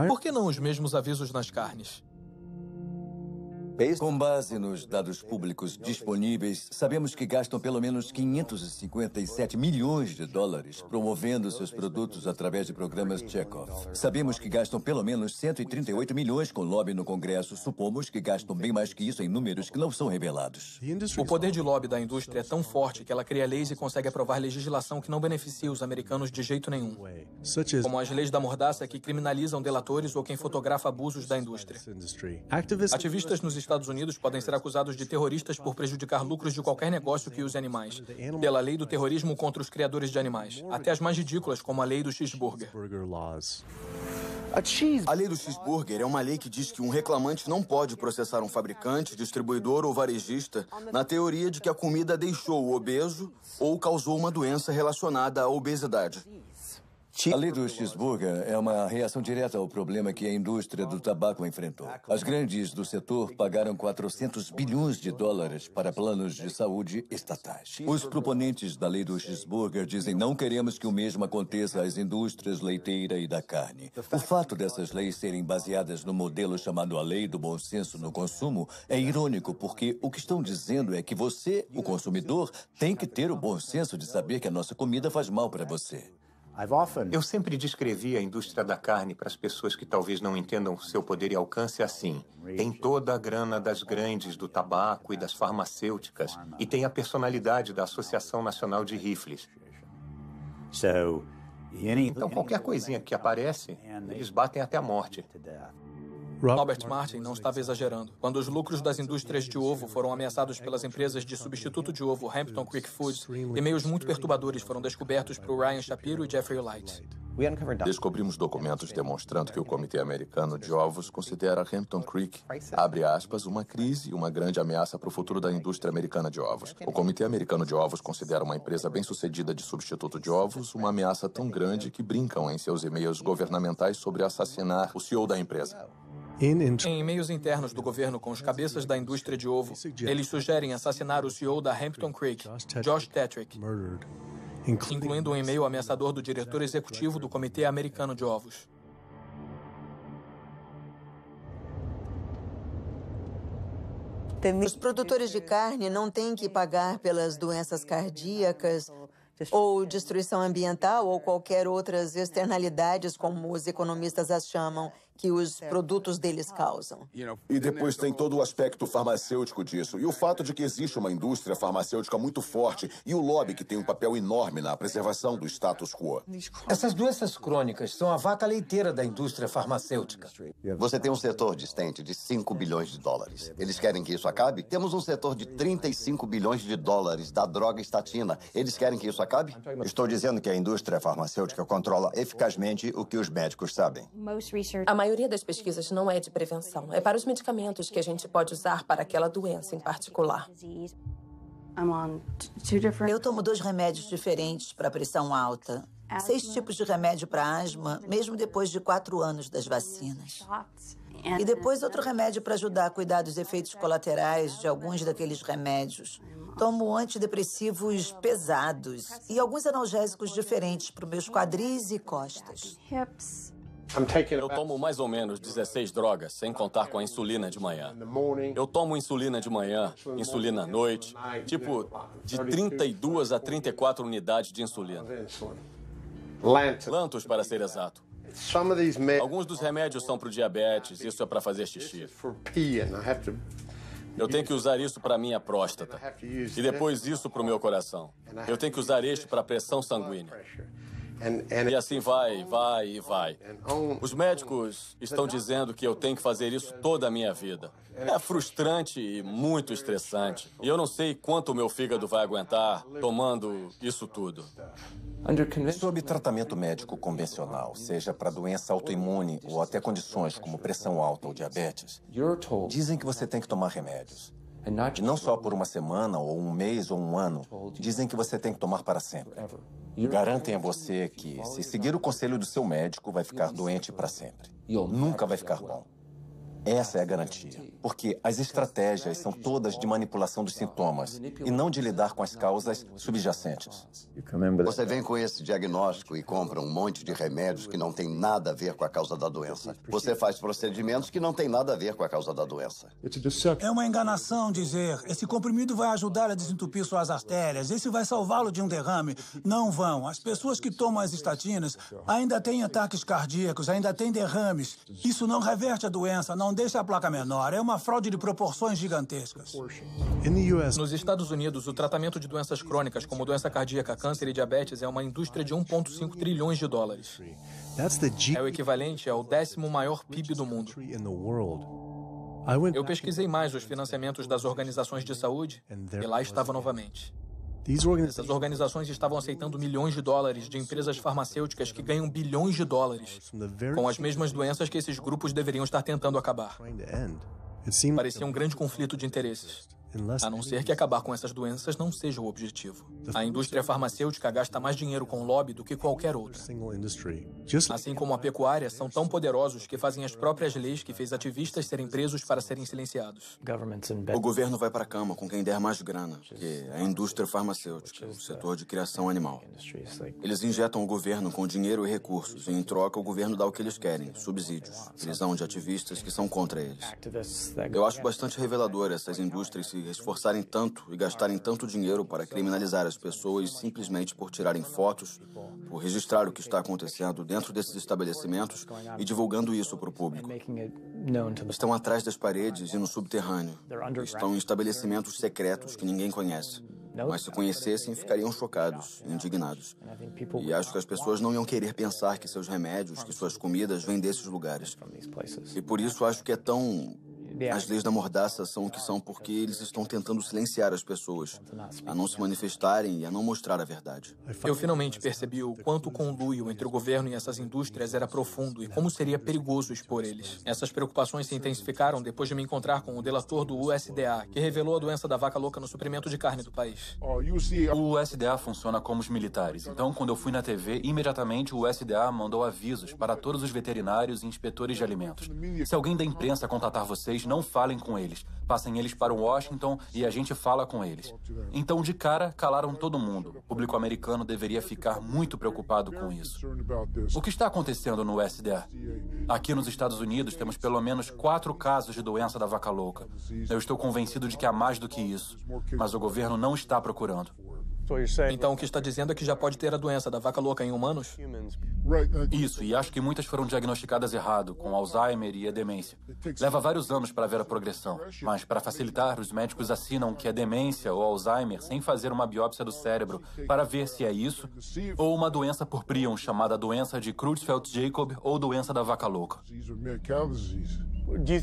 por que não os mesmos avisos nas carnes? Com base nos dados públicos disponíveis, sabemos que gastam pelo menos 557 milhões de dólares promovendo seus produtos através de programas Chekhov. Sabemos que gastam pelo menos 138 milhões com lobby no Congresso. Supomos que gastam bem mais que isso em números que não são revelados. O poder de lobby da indústria é tão forte que ela cria leis e consegue aprovar legislação que não beneficia os americanos de jeito nenhum. Como as leis da mordaça que criminalizam delatores ou quem fotografa abusos da indústria. Ativistas nos Estados Unidos podem ser acusados de terroristas por prejudicar lucros de qualquer negócio que use animais, pela lei do terrorismo contra os criadores de animais, até as mais ridículas, como a lei do cheeseburger. A lei do cheeseburger é uma lei que diz que um reclamante não pode processar um fabricante, distribuidor ou varejista na teoria de que a comida deixou o obeso ou causou uma doença relacionada à obesidade. A lei do cheeseburger é uma reação direta ao problema que a indústria do tabaco enfrentou. As grandes do setor pagaram 400 bilhões de dólares para planos de saúde estatais. Os proponentes da lei do cheeseburger dizem não queremos que o mesmo aconteça às indústrias leiteira e da carne. O fato dessas leis serem baseadas no modelo chamado a lei do bom senso no consumo é irônico, porque o que estão dizendo é que você, o consumidor, tem que ter o bom senso de saber que a nossa comida faz mal para você. Eu sempre descrevi a indústria da carne para as pessoas que talvez não entendam seu poder e alcance assim. Tem toda a grana das grandes do tabaco e das farmacêuticas e tem a personalidade da Associação Nacional de Rifles. Então, qualquer coisinha que aparece, eles batem até a morte. Robert Martin não estava exagerando. Quando os lucros das indústrias de ovo foram ameaçados pelas empresas de substituto de ovo Hampton Creek Foods, e-mails muito perturbadores foram descobertos por Ryan Shapiro e Jeffrey Light. Descobrimos documentos demonstrando que o Comitê Americano de Ovos considera Hampton Creek, abre aspas, uma crise e uma grande ameaça para o futuro da indústria americana de ovos. O Comitê Americano de Ovos considera uma empresa bem-sucedida de substituto de ovos uma ameaça tão grande que brincam em seus e-mails governamentais sobre assassinar o CEO da empresa. Em e-mails internos do governo com os cabeças da indústria de ovo, eles sugerem assassinar o CEO da Hampton Creek, Josh Tetrick, incluindo um e-mail ameaçador do diretor executivo do Comitê Americano de Ovos. Os produtores de carne não têm que pagar pelas doenças cardíacas ou destruição ambiental ou qualquer outras externalidades, como os economistas as chamam, que os produtos deles causam. E depois tem todo o aspecto farmacêutico disso. E o fato de que existe uma indústria farmacêutica muito forte e o lobby que tem um papel enorme na preservação do status quo. Essas doenças crônicas são a vaca leiteira da indústria farmacêutica. Você tem um setor distante de 5 bilhões de dólares. Eles querem que isso acabe? Temos um setor de 35 bilhões de dólares da droga estatina. Eles querem que isso acabe? Estou dizendo que a indústria farmacêutica controla eficazmente o que os médicos sabem. A maioria das pesquisas não é de prevenção. É para os medicamentos que a gente pode usar para aquela doença em particular. Eu tomo 2 remédios diferentes para pressão alta. 6 tipos de remédio para asma, mesmo depois de 4 anos das vacinas. E depois outro remédio para ajudar a cuidar dos efeitos colaterais de alguns daqueles remédios. Tomo antidepressivos pesados e alguns analgésicos diferentes para os meus quadris e costas. Eu tomo mais ou menos 16 drogas, sem contar com a insulina de manhã. Eu tomo insulina de manhã, insulina à noite, tipo de 32 a 34 unidades de insulina. Lantus, para ser exato. Alguns dos remédios são para o diabetes, isso é para fazer xixi. Eu tenho que usar isso para minha próstata. E depois isso para o meu coração. Eu tenho que usar este para a pressão sanguínea. E assim vai, vai e vai. Os médicos estão dizendo que eu tenho que fazer isso toda a minha vida. É frustrante e muito estressante. E eu não sei quanto o meu fígado vai aguentar tomando isso tudo. Sob tratamento médico convencional, seja para doença autoimune ou até condições como pressão alta ou diabetes, dizem que você tem que tomar remédios. E não só por uma semana, ou um mês, ou um ano. Dizem que você tem que tomar para sempre. Garantem a você que, se seguir o conselho do seu médico, vai ficar doente para sempre. Nunca vai ficar bom. Essa é a garantia, porque as estratégias são todas de manipulação dos sintomas e não de lidar com as causas subjacentes. Você vem com esse diagnóstico e compra um monte de remédios que não tem nada a ver com a causa da doença. Você faz procedimentos que não tem nada a ver com a causa da doença. É uma enganação dizer, esse comprimido vai ajudar a desentupir suas artérias, esse vai salvá-lo de um derrame. Não vão. As pessoas que tomam as estatinas ainda têm ataques cardíacos, ainda têm derrames. Isso não reverte a doença, não deixa a placa menor. É uma fraude de proporções gigantescas. Nos Estados Unidos, o tratamento de doenças crônicas como doença cardíaca, câncer e diabetes é uma indústria de 1,5 trilhões de dólares. É o equivalente ao 10º maior PIB do mundo. Eu pesquisei mais os financiamentos das organizações de saúde e lá estava novamente. Essas organizações estavam aceitando milhões de dólares de empresas farmacêuticas que ganham bilhões de dólares com as mesmas doenças que esses grupos deveriam estar tentando acabar. Parecia um grande conflito de interesses. A não ser que acabar com essas doenças não seja o objetivo. A indústria farmacêutica gasta mais dinheiro com lobby do que qualquer outra. Assim como a pecuária, são tão poderosos que fazem as próprias leis que fez ativistas serem presos para serem silenciados. O governo vai para a cama com quem der mais grana, que é a indústria farmacêutica, o setor de criação animal. Eles injetam o governo com dinheiro e recursos, e em troca o governo dá o que eles querem, subsídios, prisão de ativistas que são contra eles. Eu acho bastante revelador essas indústrias se esforçarem tanto e gastarem tanto dinheiro para criminalizar as pessoas simplesmente por tirarem fotos, por registrar o que está acontecendo dentro desses estabelecimentos e divulgando isso para o público. Estão atrás das paredes e no subterrâneo. Estão em estabelecimentos secretos que ninguém conhece. Mas se conhecessem, ficariam chocados, indignados. E acho que as pessoas não iam querer pensar que seus remédios, que suas comidas vêm desses lugares. E por isso acho que é tão... As leis da mordaça são o que são porque eles estão tentando silenciar as pessoas, a não se manifestarem e a não mostrar a verdade. Eu finalmente percebi o quanto o conluio entre o governo e essas indústrias era profundo e como seria perigoso expor eles. Essas preocupações se intensificaram depois de me encontrar com o delator do USDA, que revelou a doença da vaca louca no suprimento de carne do país. O USDA funciona como os militares. Então, quando eu fui na TV, imediatamente o USDA mandou avisos para todos os veterinários e inspetores de alimentos. Se alguém da imprensa contatar vocês, não falem com eles. Passem eles para Washington e a gente fala com eles. Então, de cara, calaram todo mundo. O público americano deveria ficar muito preocupado com isso. O que está acontecendo no USDA? Aqui nos Estados Unidos, temos pelo menos 4 casos de doença da vaca louca. Eu estou convencido de que há mais do que isso. Mas o governo não está procurando. Então, o que está dizendo é que já pode ter a doença da vaca louca em humanos? Isso, e acho que muitas foram diagnosticadas errado, com Alzheimer e a demência. Leva vários anos para ver a progressão, mas para facilitar, os médicos assinam que é demência ou Alzheimer sem fazer uma biópsia do cérebro para ver se é isso ou uma doença por prion chamada doença de Creutzfeldt-Jakob ou doença da vaca louca.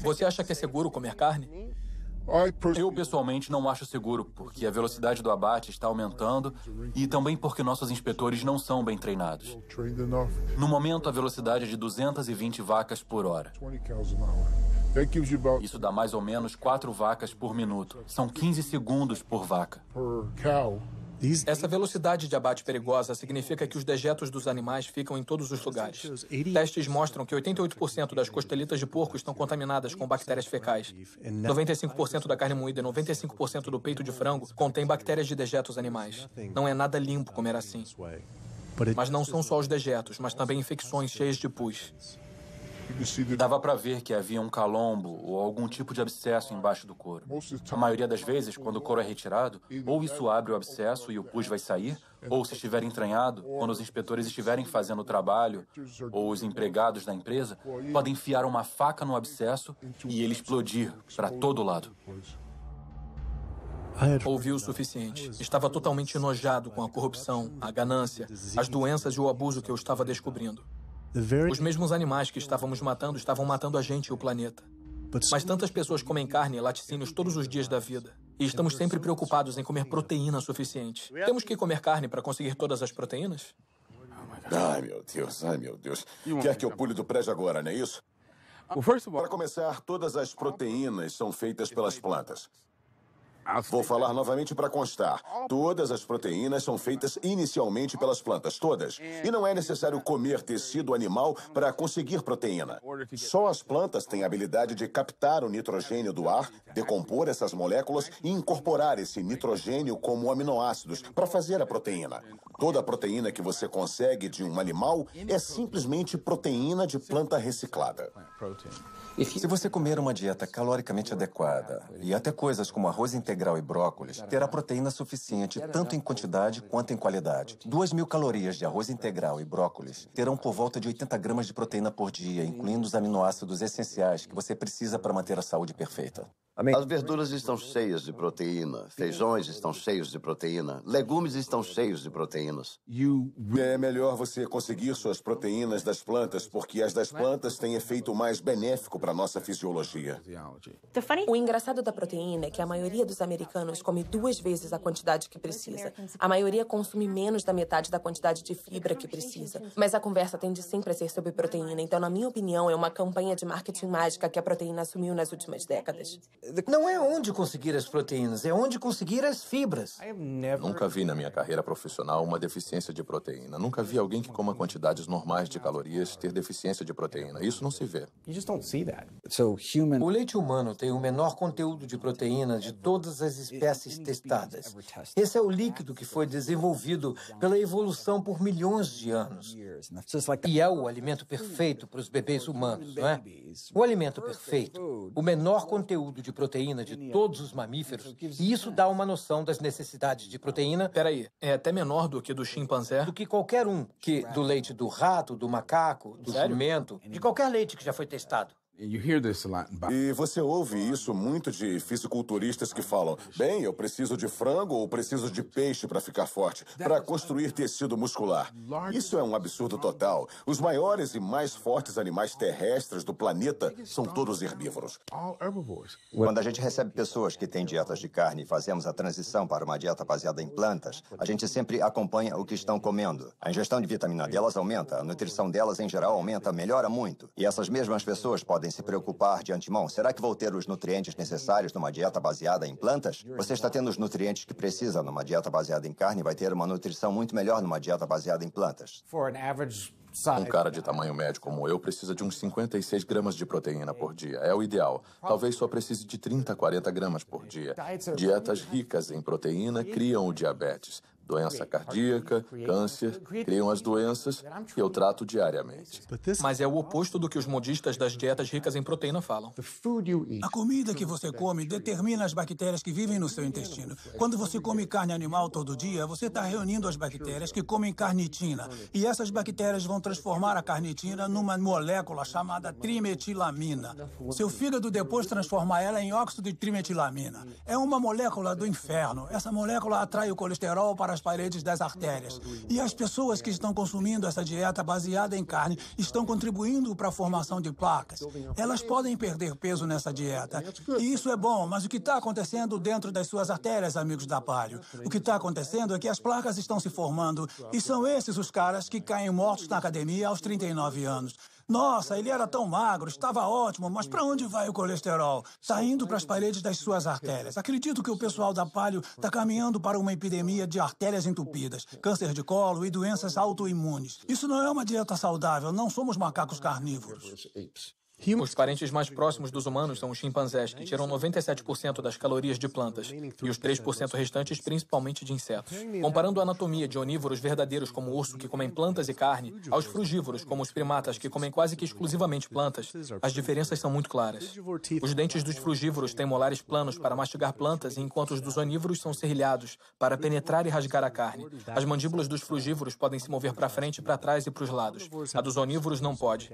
Você acha que é seguro comer carne? Eu, pessoalmente, não acho seguro, porque a velocidade do abate está aumentando e também porque nossos inspetores não são bem treinados. No momento, a velocidade é de 220 vacas por hora. Isso dá mais ou menos 4 vacas por minuto. São 15 segundos por vaca. Essa velocidade de abate perigosa significa que os dejetos dos animais ficam em todos os lugares. Testes mostram que 88% das costelitas de porco estão contaminadas com bactérias fecais. 95% da carne moída e 95% do peito de frango contém bactérias de dejetos animais. Não é nada limpo comer assim. Mas não são só os dejetos, mas também infecções cheias de pus. Dava para ver que havia um calombo ou algum tipo de abscesso embaixo do couro. A maioria das vezes, quando o couro é retirado, ou isso abre o abscesso e o pus vai sair, ou se estiver entranhado, quando os inspetores estiverem fazendo o trabalho, ou os empregados da empresa, podem enfiar uma faca no abscesso e ele explodir para todo lado. Ouvi o suficiente. Estava totalmente enojado com a corrupção, a ganância, as doenças e o abuso que eu estava descobrindo. Os mesmos animais que estávamos matando estavam matando a gente e o planeta. Mas tantas pessoas comem carne e laticínios todos os dias da vida. E estamos sempre preocupados em comer proteína suficiente. Temos que comer carne para conseguir todas as proteínas? Ai, meu Deus, ai, meu Deus. Quer que eu pule do prédio agora, não é isso? Para começar, todas as proteínas são feitas pelas plantas. Vou falar novamente para constar. Todas as proteínas são feitas inicialmente pelas plantas, todas. E não é necessário comer tecido animal para conseguir proteína. Só as plantas têm a habilidade de captar o nitrogênio do ar, decompor essas moléculas e incorporar esse nitrogênio como aminoácidos para fazer a proteína. Toda a proteína que você consegue de um animal é simplesmente proteína de planta reciclada. Se você comer uma dieta caloricamente adequada e até coisas como arroz integral e brócolis, terá proteína suficiente tanto em quantidade quanto em qualidade. 2.000 calorias de arroz integral e brócolis terão por volta de 80 gramas de proteína por dia, incluindo os aminoácidos essenciais que você precisa para manter a saúde perfeita. As verduras estão cheias de proteína, feijões estão cheios de proteína, legumes estão cheios de proteínas. É melhor você conseguir suas proteínas das plantas, porque as das plantas têm efeito mais benéfico para a nossa fisiologia. O engraçado da proteína é que a maioria dos americanos come 2 vezes a quantidade que precisa. A maioria consome menos da metade da quantidade de fibra que precisa. Mas a conversa tende sempre a ser sobre proteína, então, na minha opinião, é uma campanha de marketing mágica que a proteína assumiu nas últimas décadas. Não é onde conseguir as proteínas, é onde conseguir as fibras. Nunca vi na minha carreira profissional uma deficiência de proteína. Nunca vi alguém que coma quantidades normais de calorias ter deficiência de proteína. Isso não se vê. O leite humano tem o menor conteúdo de proteína de todas as espécies testadas. Esse é o líquido que foi desenvolvido pela evolução por milhões de anos. E é o alimento perfeito para os bebês humanos, não é? O alimento perfeito, o menor conteúdo de proteína de todos os mamíferos, e isso dá uma noção das necessidades de proteína. Peraí, é até menor do que do chimpanzé? Do que qualquer um, do leite do rato, do macaco, do jumento, de qualquer leite que já foi testado. E você ouve isso muito de fisiculturistas que falam: bem, eu preciso de frango ou preciso de peixe para ficar forte, para construir tecido muscular. Isso é um absurdo total. Os maiores e mais fortes animais terrestres do planeta são todos herbívoros. Quando a gente recebe pessoas que têm dietas de carne e fazemos a transição para uma dieta baseada em plantas, a gente sempre acompanha o que estão comendo. A ingestão de vitamina delas aumenta, a nutrição delas em geral aumenta, melhora muito. E essas mesmas pessoas podem se preocupar de antemão. Será que vou ter os nutrientes necessários numa dieta baseada em plantas? Você está tendo os nutrientes que precisa numa dieta baseada em carne e vai ter uma nutrição muito melhor numa dieta baseada em plantas. Um cara de tamanho médio como eu precisa de uns 56 gramas de proteína por dia. É o ideal. Talvez só precise de 30 a 40 gramas por dia. Dietas ricas em proteína criam o diabetes. Doença cardíaca, câncer, criam as doenças que eu trato diariamente. Mas é o oposto do que os modistas das dietas ricas em proteína falam. A comida que você come determina as bactérias que vivem no seu intestino. Quando você come carne animal todo dia, você está reunindo as bactérias que comem carnitina. E essas bactérias vão transformar a carnitina numa molécula chamada trimetilamina. Seu fígado depois transforma ela em óxido de trimetilamina. É uma molécula do inferno. Essa molécula atrai o colesterol para as paredes das artérias. E as pessoas que estão consumindo essa dieta baseada em carne estão contribuindo para a formação de placas. Elas podem perder peso nessa dieta. E isso é bom, mas o que está acontecendo dentro das suas artérias, amigos da Paleo? O que está acontecendo é que as placas estão se formando e são esses os caras que caem mortos na academia aos 39 anos. Nossa, ele era tão magro, estava ótimo, mas para onde vai o colesterol? Está indo para as paredes das suas artérias. Acredito que o pessoal da Paleo está caminhando para uma epidemia de artérias entupidas, câncer de colo e doenças autoimunes. Isso não é uma dieta saudável, não somos macacos carnívoros. Os parentes mais próximos dos humanos são os chimpanzés, que tiram 97% das calorias de plantas, e os 3% restantes principalmente de insetos. Comparando a anatomia de onívoros verdadeiros como o urso, que comem plantas e carne, aos frugívoros, como os primatas, que comem quase que exclusivamente plantas, as diferenças são muito claras. Os dentes dos frugívoros têm molares planos para mastigar plantas, enquanto os dos onívoros são serrilhados para penetrar e rasgar a carne. As mandíbulas dos frugívoros podem se mover para frente, para trás e para os lados. A dos onívoros não pode.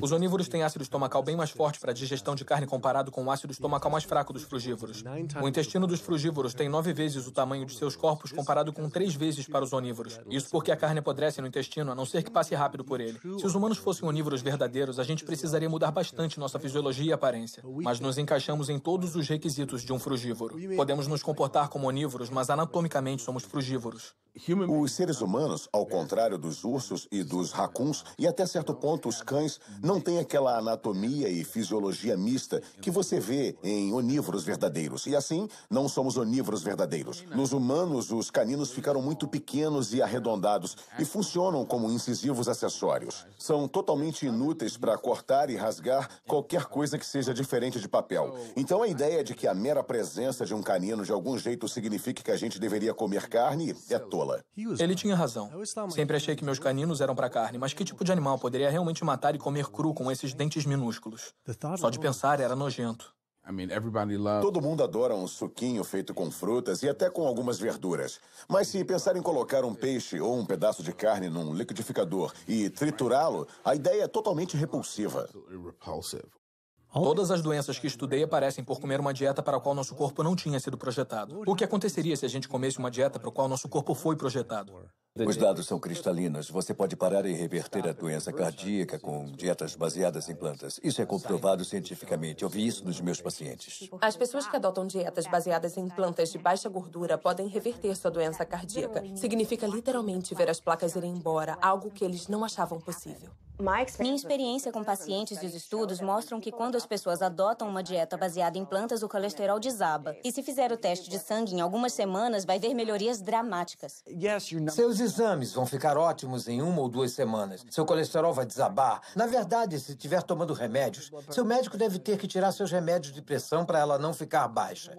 Os onívoros têm ácido estomacal bem mais forte para a digestão de carne comparado com o ácido estomacal mais fraco dos frugívoros. O intestino dos frugívoros tem 9 vezes o tamanho de seus corpos comparado com 3 vezes para os onívoros. Isso porque a carne apodrece no intestino, a não ser que passe rápido por ele. Se os humanos fossem onívoros verdadeiros, a gente precisaria mudar bastante nossa fisiologia e aparência. Mas nos encaixamos em todos os requisitos de um frugívoro. Podemos nos comportar como onívoros, mas anatomicamente somos frugívoros. Os seres humanos, ao contrário dos ursos e dos racuns, e até certo ponto os cães, não têm aquela anatomia e fisiologia mista que você vê em onívoros verdadeiros. E assim, não somos onívoros verdadeiros. Nos humanos, os caninos ficaram muito pequenos e arredondados e funcionam como incisivos acessórios. São totalmente inúteis para cortar e rasgar qualquer coisa que seja diferente de papel. Então a ideia de que a mera presença de um canino de algum jeito signifique que a gente deveria comer carne é tola. Ele tinha razão. Sempre achei que meus caninos eram para carne, mas que tipo de animal poderia realmente matar e comer cru com esses dentes minúsculos? Só de pensar era nojento. Todo mundo adora um suquinho feito com frutas e até com algumas verduras. Mas se pensar em colocar um peixe ou um pedaço de carne num liquidificador e triturá-lo, a ideia é totalmente repulsiva. Todas as doenças que estudei aparecem por comer uma dieta para a qual nosso corpo não tinha sido projetado. O que aconteceria se a gente comesse uma dieta para a qual nosso corpo foi projetado? Os dados são cristalinos. Você pode parar e reverter a doença cardíaca com dietas baseadas em plantas. Isso é comprovado cientificamente. Eu vi isso nos meus pacientes. As pessoas que adotam dietas baseadas em plantas de baixa gordura podem reverter sua doença cardíaca. Significa literalmente ver as placas irem embora, algo que eles não achavam possível. Minha experiência com pacientes e os estudos mostram que quando as pessoas adotam uma dieta baseada em plantas, o colesterol desaba. E se fizer o teste de sangue em algumas semanas, vai ver melhorias dramáticas. Seus exames vão ficar ótimos em 1 ou 2 semanas. Seu colesterol vai desabar. Na verdade, se estiver tomando remédios, seu médico deve ter que tirar seus remédios de pressão para ela não ficar baixa.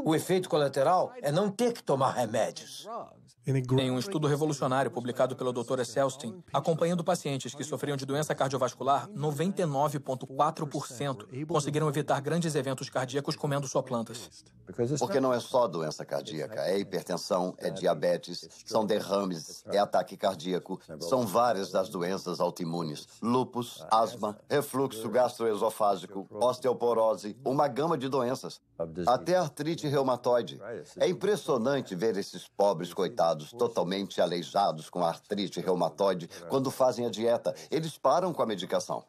O efeito colateral é não ter que tomar remédios. Em um estudo revolucionário publicado pelo Dr. Esselstyn, acompanhando pacientes que sofriam de doença cardiovascular, 99,4% conseguiram evitar grandes eventos cardíacos comendo só plantas. Porque não é só doença cardíaca, é hipertensão, é diabetes, são derrames, é ataque cardíaco, são várias das doenças autoimunes, lúpus, asma, refluxo gastroesofágico, osteoporose, uma gama de doenças, até artrite reumatoide. É impressionante ver esses pobres coitados totalmente aleijados com artrite reumatoide quando fazem a dieta. Eles param com a medicação.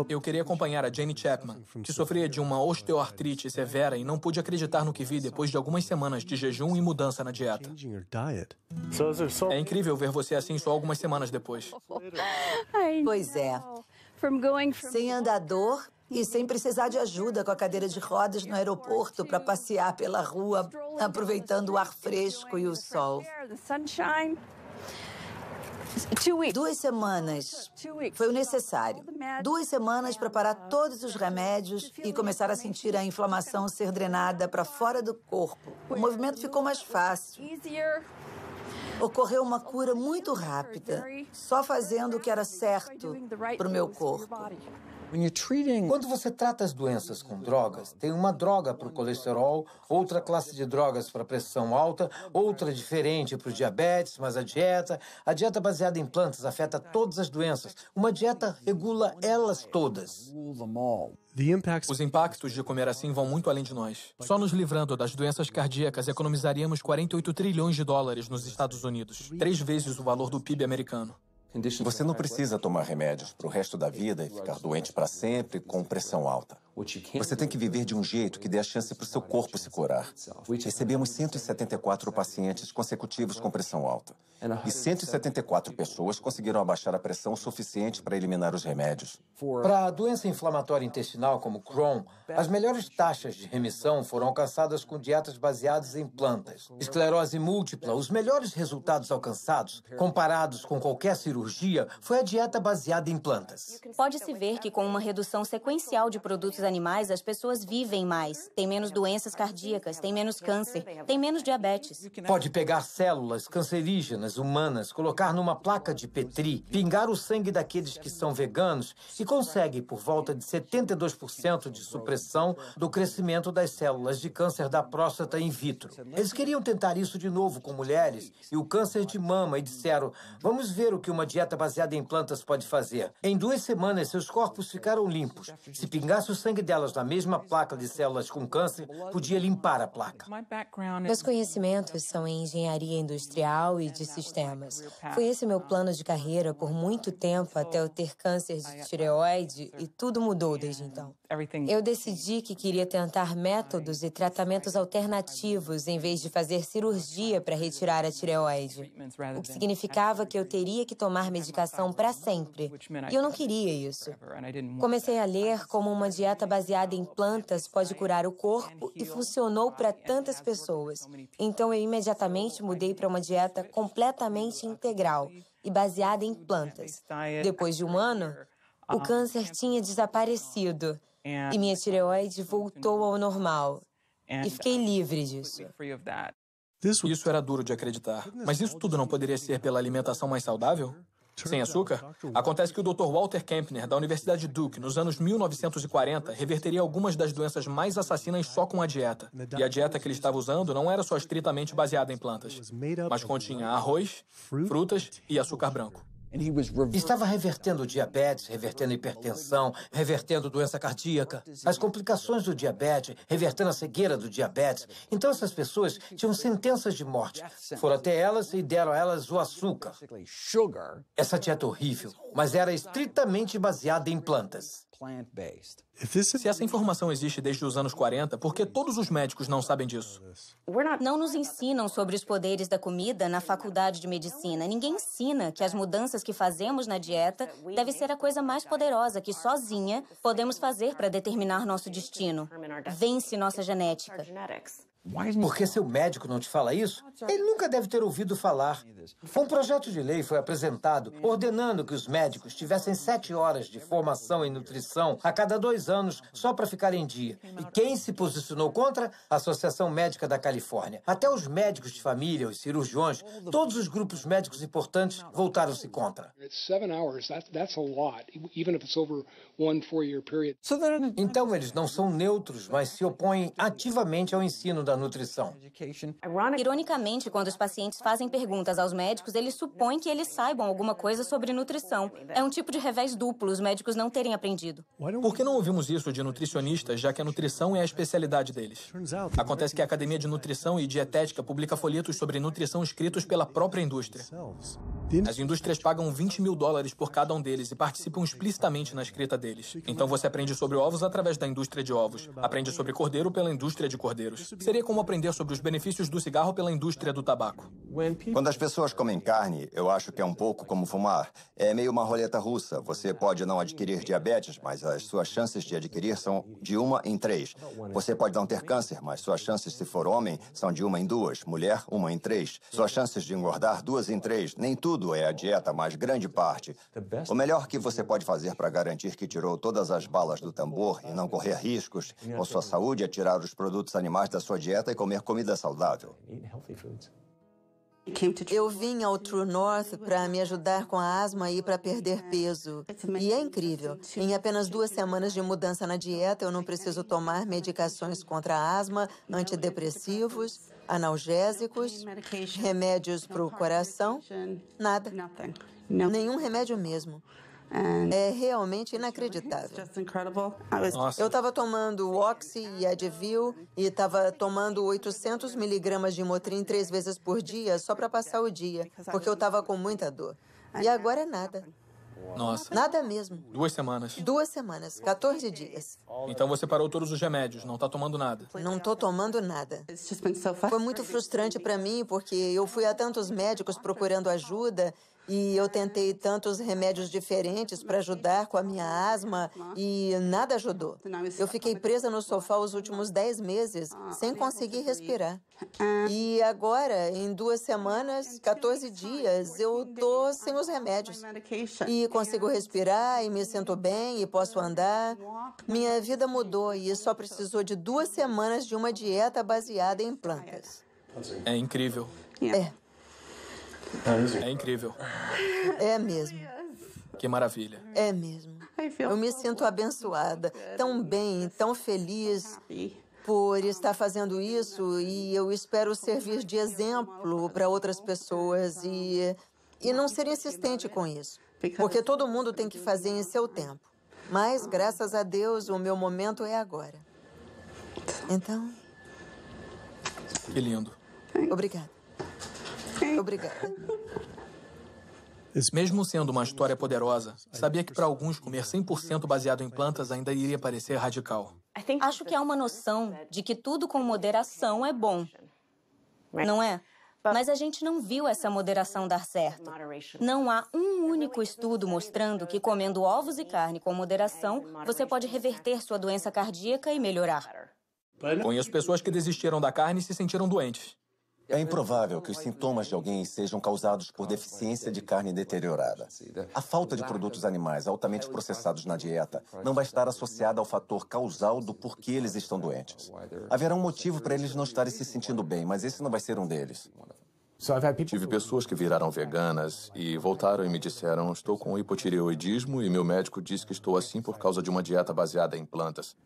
Eu queria acompanhar a Jane Chapman, que sofria de uma osteoartrite severa e não pude acreditar no que vi depois de algumas semanas de jejum e mudança na dieta. É incrível ver você assim só algumas semanas depois. Pois é. Sem andador e sem precisar de ajuda com a cadeira de rodas no aeroporto para passear pela rua, aproveitando o ar fresco e o sol. 2 semanas foi o necessário. 2 semanas para parar todos os remédios e começar a sentir a inflamação ser drenada para fora do corpo. O movimento ficou mais fácil. Ocorreu uma cura muito rápida, só fazendo o que era certo para o meu corpo. Quando você trata as doenças com drogas, tem uma droga para o colesterol, outra classe de drogas para a pressão alta, outra diferente para o diabetes, mas a dieta baseada em plantas afeta todas as doenças. Uma dieta regula elas todas. Os impactos de comer assim vão muito além de nós. Só nos livrando das doenças cardíacas, economizaríamos 48 trilhões de dólares nos Estados Unidos, 3 vezes o valor do PIB americano. Você não precisa tomar remédios para o resto da vida e ficar doente para sempre com pressão alta. Você tem que viver de um jeito que dê a chance para o seu corpo se curar. Recebemos 174 pacientes consecutivos com pressão alta. E 174 pessoas conseguiram abaixar a pressão o suficiente para eliminar os remédios. Para a doença inflamatória intestinal como Crohn, as melhores taxas de remissão foram alcançadas com dietas baseadas em plantas. Esclerose múltipla, os melhores resultados alcançados, comparados com qualquer cirurgia, foi a dieta baseada em plantas. Pode-se ver que com uma redução sequencial de produtos animais, as pessoas vivem mais, têm menos doenças cardíacas, têm menos câncer, têm menos diabetes. Pode pegar células cancerígenas humanas, colocar numa placa de Petri, pingar o sangue daqueles que são veganos e consegue por volta de 72% de supressão do crescimento das células de câncer da próstata in vitro. Eles queriam tentar isso de novo com mulheres e o câncer de mama e disseram, vamos ver o que uma dieta baseada em plantas pode fazer. Em 2 semanas, seus corpos ficaram limpos. Se pingasse o sangue delas na mesma placa de células com câncer, podia limpar a placa. Meus conhecimentos são em engenharia industrial e de sistemas. Foi esse meu plano de carreira por muito tempo até eu ter câncer de tireoide e tudo mudou desde então. Eu decidi que queria tentar métodos e tratamentos alternativos em vez de fazer cirurgia para retirar a tireoide, o que significava que eu teria que tomar medicação para sempre. E eu não queria isso. Comecei a ler como uma dieta baseada em plantas pode curar o corpo e funcionou para tantas pessoas. Então eu imediatamente mudei para uma dieta completamente integral e baseada em plantas. Depois de 1 ano, o câncer tinha desaparecido e minha tireoide voltou ao normal. E fiquei livre disso. Isso era duro de acreditar. Mas isso tudo não poderia ser pela alimentação mais saudável? Sem açúcar? Acontece que o Dr. Walter Kempner, da Universidade Duke, nos anos 1940, reverteria algumas das doenças mais assassinas só com a dieta. E a dieta que ele estava usando não era só estritamente baseada em plantas, mas continha arroz, frutas e açúcar branco. Estava revertendo diabetes, revertendo hipertensão, revertendo doença cardíaca, as complicações do diabetes, revertendo a cegueira do diabetes. Então essas pessoas tinham sentenças de morte. Foram até elas e deram a elas o açúcar. Essa dieta horrível, mas era estritamente baseada em plantas. Se essa informação existe desde os anos 40, por que todos os médicos não sabem disso? Não nos ensinam sobre os poderes da comida na faculdade de medicina. Ninguém ensina que as mudanças que fazemos na dieta deve ser a coisa mais poderosa que sozinha podemos fazer para determinar nosso destino. Vence nossa genética. Por que seu médico não te fala isso? Ele nunca deve ter ouvido falar. Um projeto de lei foi apresentado ordenando que os médicos tivessem 7 horas de formação em nutrição a cada 2 anos só para ficar em dia. E quem se posicionou contra? A Associação Médica da Califórnia. Até os médicos de família, os cirurgiões, todos os grupos médicos importantes voltaram-se contra. Então eles não são neutros, mas se opõem ativamente ao ensino da nutrição. Ironicamente, quando os pacientes fazem perguntas aos médicos, eles supõem que eles saibam alguma coisa sobre nutrição. É um tipo de revés duplo, os médicos não terem aprendido. Por que não ouvimos isso de nutricionistas, já que a nutrição é a especialidade deles? Acontece que a Academia de Nutrição e Dietética publica folhetos sobre nutrição escritos pela própria indústria. As indústrias pagam $20 mil por cada um deles e participam explicitamente na escrita deles. Então você aprende sobre ovos através da indústria de ovos, aprende sobre cordeiro pela indústria de cordeiros. Seria como aprender sobre os benefícios do cigarro pela indústria do tabaco. Quando as pessoas comem carne, eu acho que é um pouco como fumar. É meio uma roleta russa. Você pode não adquirir diabetes, mas as suas chances de adquirir são de 1 em 3. Você pode não ter câncer, mas suas chances, se for homem, são de 1 em 2. Mulher, 1 em 3. Suas chances de engordar, 2 em 3. Nem tudo é a dieta, mas grande parte. O melhor que você pode fazer para garantir que tirou todas as balas do tambor e não correr riscos com sua saúde é tirar os produtos animais da sua dieta e comer comida saudável. Eu vim ao True North para me ajudar com a asma e para perder peso. E é incrível. Em apenas 2 semanas de mudança na dieta, eu não preciso tomar medicações contra a asma, antidepressivos, analgésicos, remédios para o coração, nada. Nenhum remédio mesmo. É realmente inacreditável. Nossa. Eu estava tomando Oxy e Advil e estava tomando 800 miligramas de Motrin 3 vezes por dia só para passar o dia, porque eu estava com muita dor. E agora é nada. Nossa. Nada mesmo. 2 semanas. 2 semanas, 14 dias. Então você parou todos os remédios, não tá tomando nada. Não tô tomando nada. Foi muito frustrante para mim, porque eu fui a tantos médicos procurando ajuda e eu tentei tantos remédios diferentes para ajudar com a minha asma e nada ajudou. Eu fiquei presa no sofá os últimos 10 meses, sem conseguir respirar. E agora, em 2 semanas, 14 dias, eu tô sem os remédios. E consigo respirar, e me sinto bem, e posso andar. Minha vida mudou e só precisou de 2 semanas de uma dieta baseada em plantas. É incrível. É incrível. É mesmo. Que maravilha. É mesmo. Eu me sinto abençoada, tão bem, tão feliz por estar fazendo isso e eu espero servir de exemplo para outras pessoas e não ser insistente com isso, porque todo mundo tem que fazer em seu tempo. Mas, graças a Deus, o meu momento é agora. Então... Que lindo. Obrigada. Obrigada. Mesmo sendo uma história poderosa, sabia que para alguns comer 100% baseado em plantas ainda iria parecer radical. Acho que há uma noção de que tudo com moderação é bom, não é? Mas a gente não viu essa moderação dar certo. Não há um único estudo mostrando que comendo ovos e carne com moderação, você pode reverter sua doença cardíaca e melhorar. Conheço pessoas que desistiram da carne e se sentiram doentes. É improvável que os sintomas de alguém sejam causados por deficiência de carne deteriorada. A falta de produtos animais altamente processados na dieta não vai estar associada ao fator causal do porquê eles estão doentes. Haverá um motivo para eles não estarem se sentindo bem, mas esse não vai ser um deles. Tive pessoas que viraram veganas e voltaram e me disseram: estou com hipotireoidismo e meu médico disse que estou assim por causa de uma dieta baseada em plantas.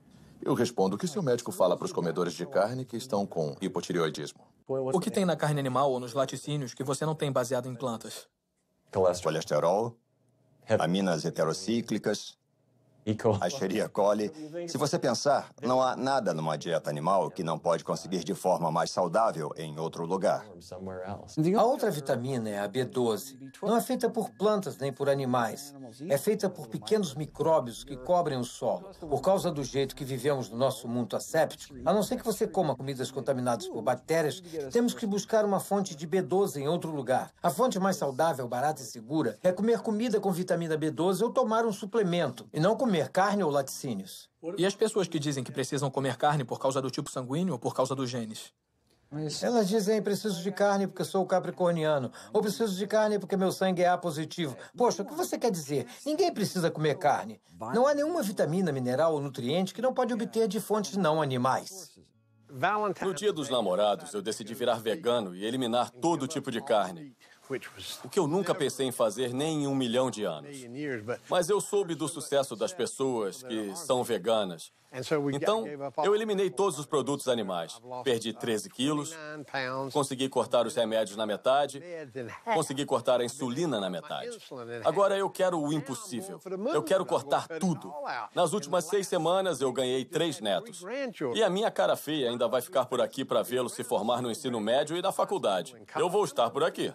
Eu respondo: o que seu médico fala para os comedores de carne que estão com hipotireoidismo? O que tem na carne animal ou nos laticínios que você não tem baseado em plantas? Colesterol, aminas heterocíclicas, a Escherichia coli. Se você pensar, não há nada numa dieta animal que não pode conseguir de forma mais saudável em outro lugar. A outra vitamina é a B12. Não é feita por plantas nem por animais. É feita por pequenos micróbios que cobrem o solo. Por causa do jeito que vivemos no nosso mundo asséptico, a não ser que você coma comidas contaminadas por bactérias, temos que buscar uma fonte de B12 em outro lugar. A fonte mais saudável, barata e segura é comer comida com vitamina B12 ou tomar um suplemento, e não comer carne ou laticínios. E as pessoas que dizem que precisam comer carne por causa do tipo sanguíneo ou por causa dos genes? Elas dizem: preciso de carne porque sou capricorniano, ou preciso de carne porque meu sangue é A positivo. Poxa, o que você quer dizer? Ninguém precisa comer carne. Não há nenhuma vitamina, mineral ou nutriente que não pode obter de fontes não animais. No Dia dos Namorados, eu decidi virar vegano e eliminar todo tipo de carne. O que eu nunca pensei em fazer nem em 1 milhão de anos. Mas eu soube do sucesso das pessoas que são veganas. Então, eu eliminei todos os produtos animais. Perdi 13 quilos, consegui cortar os remédios na metade, consegui cortar a insulina na metade. Agora eu quero o impossível. Eu quero cortar tudo. Nas últimas 6 semanas, eu ganhei 3 netos. E a minha cara feia ainda vai ficar por aqui para vê-lo se formar no ensino médio e na faculdade. Eu vou estar por aqui.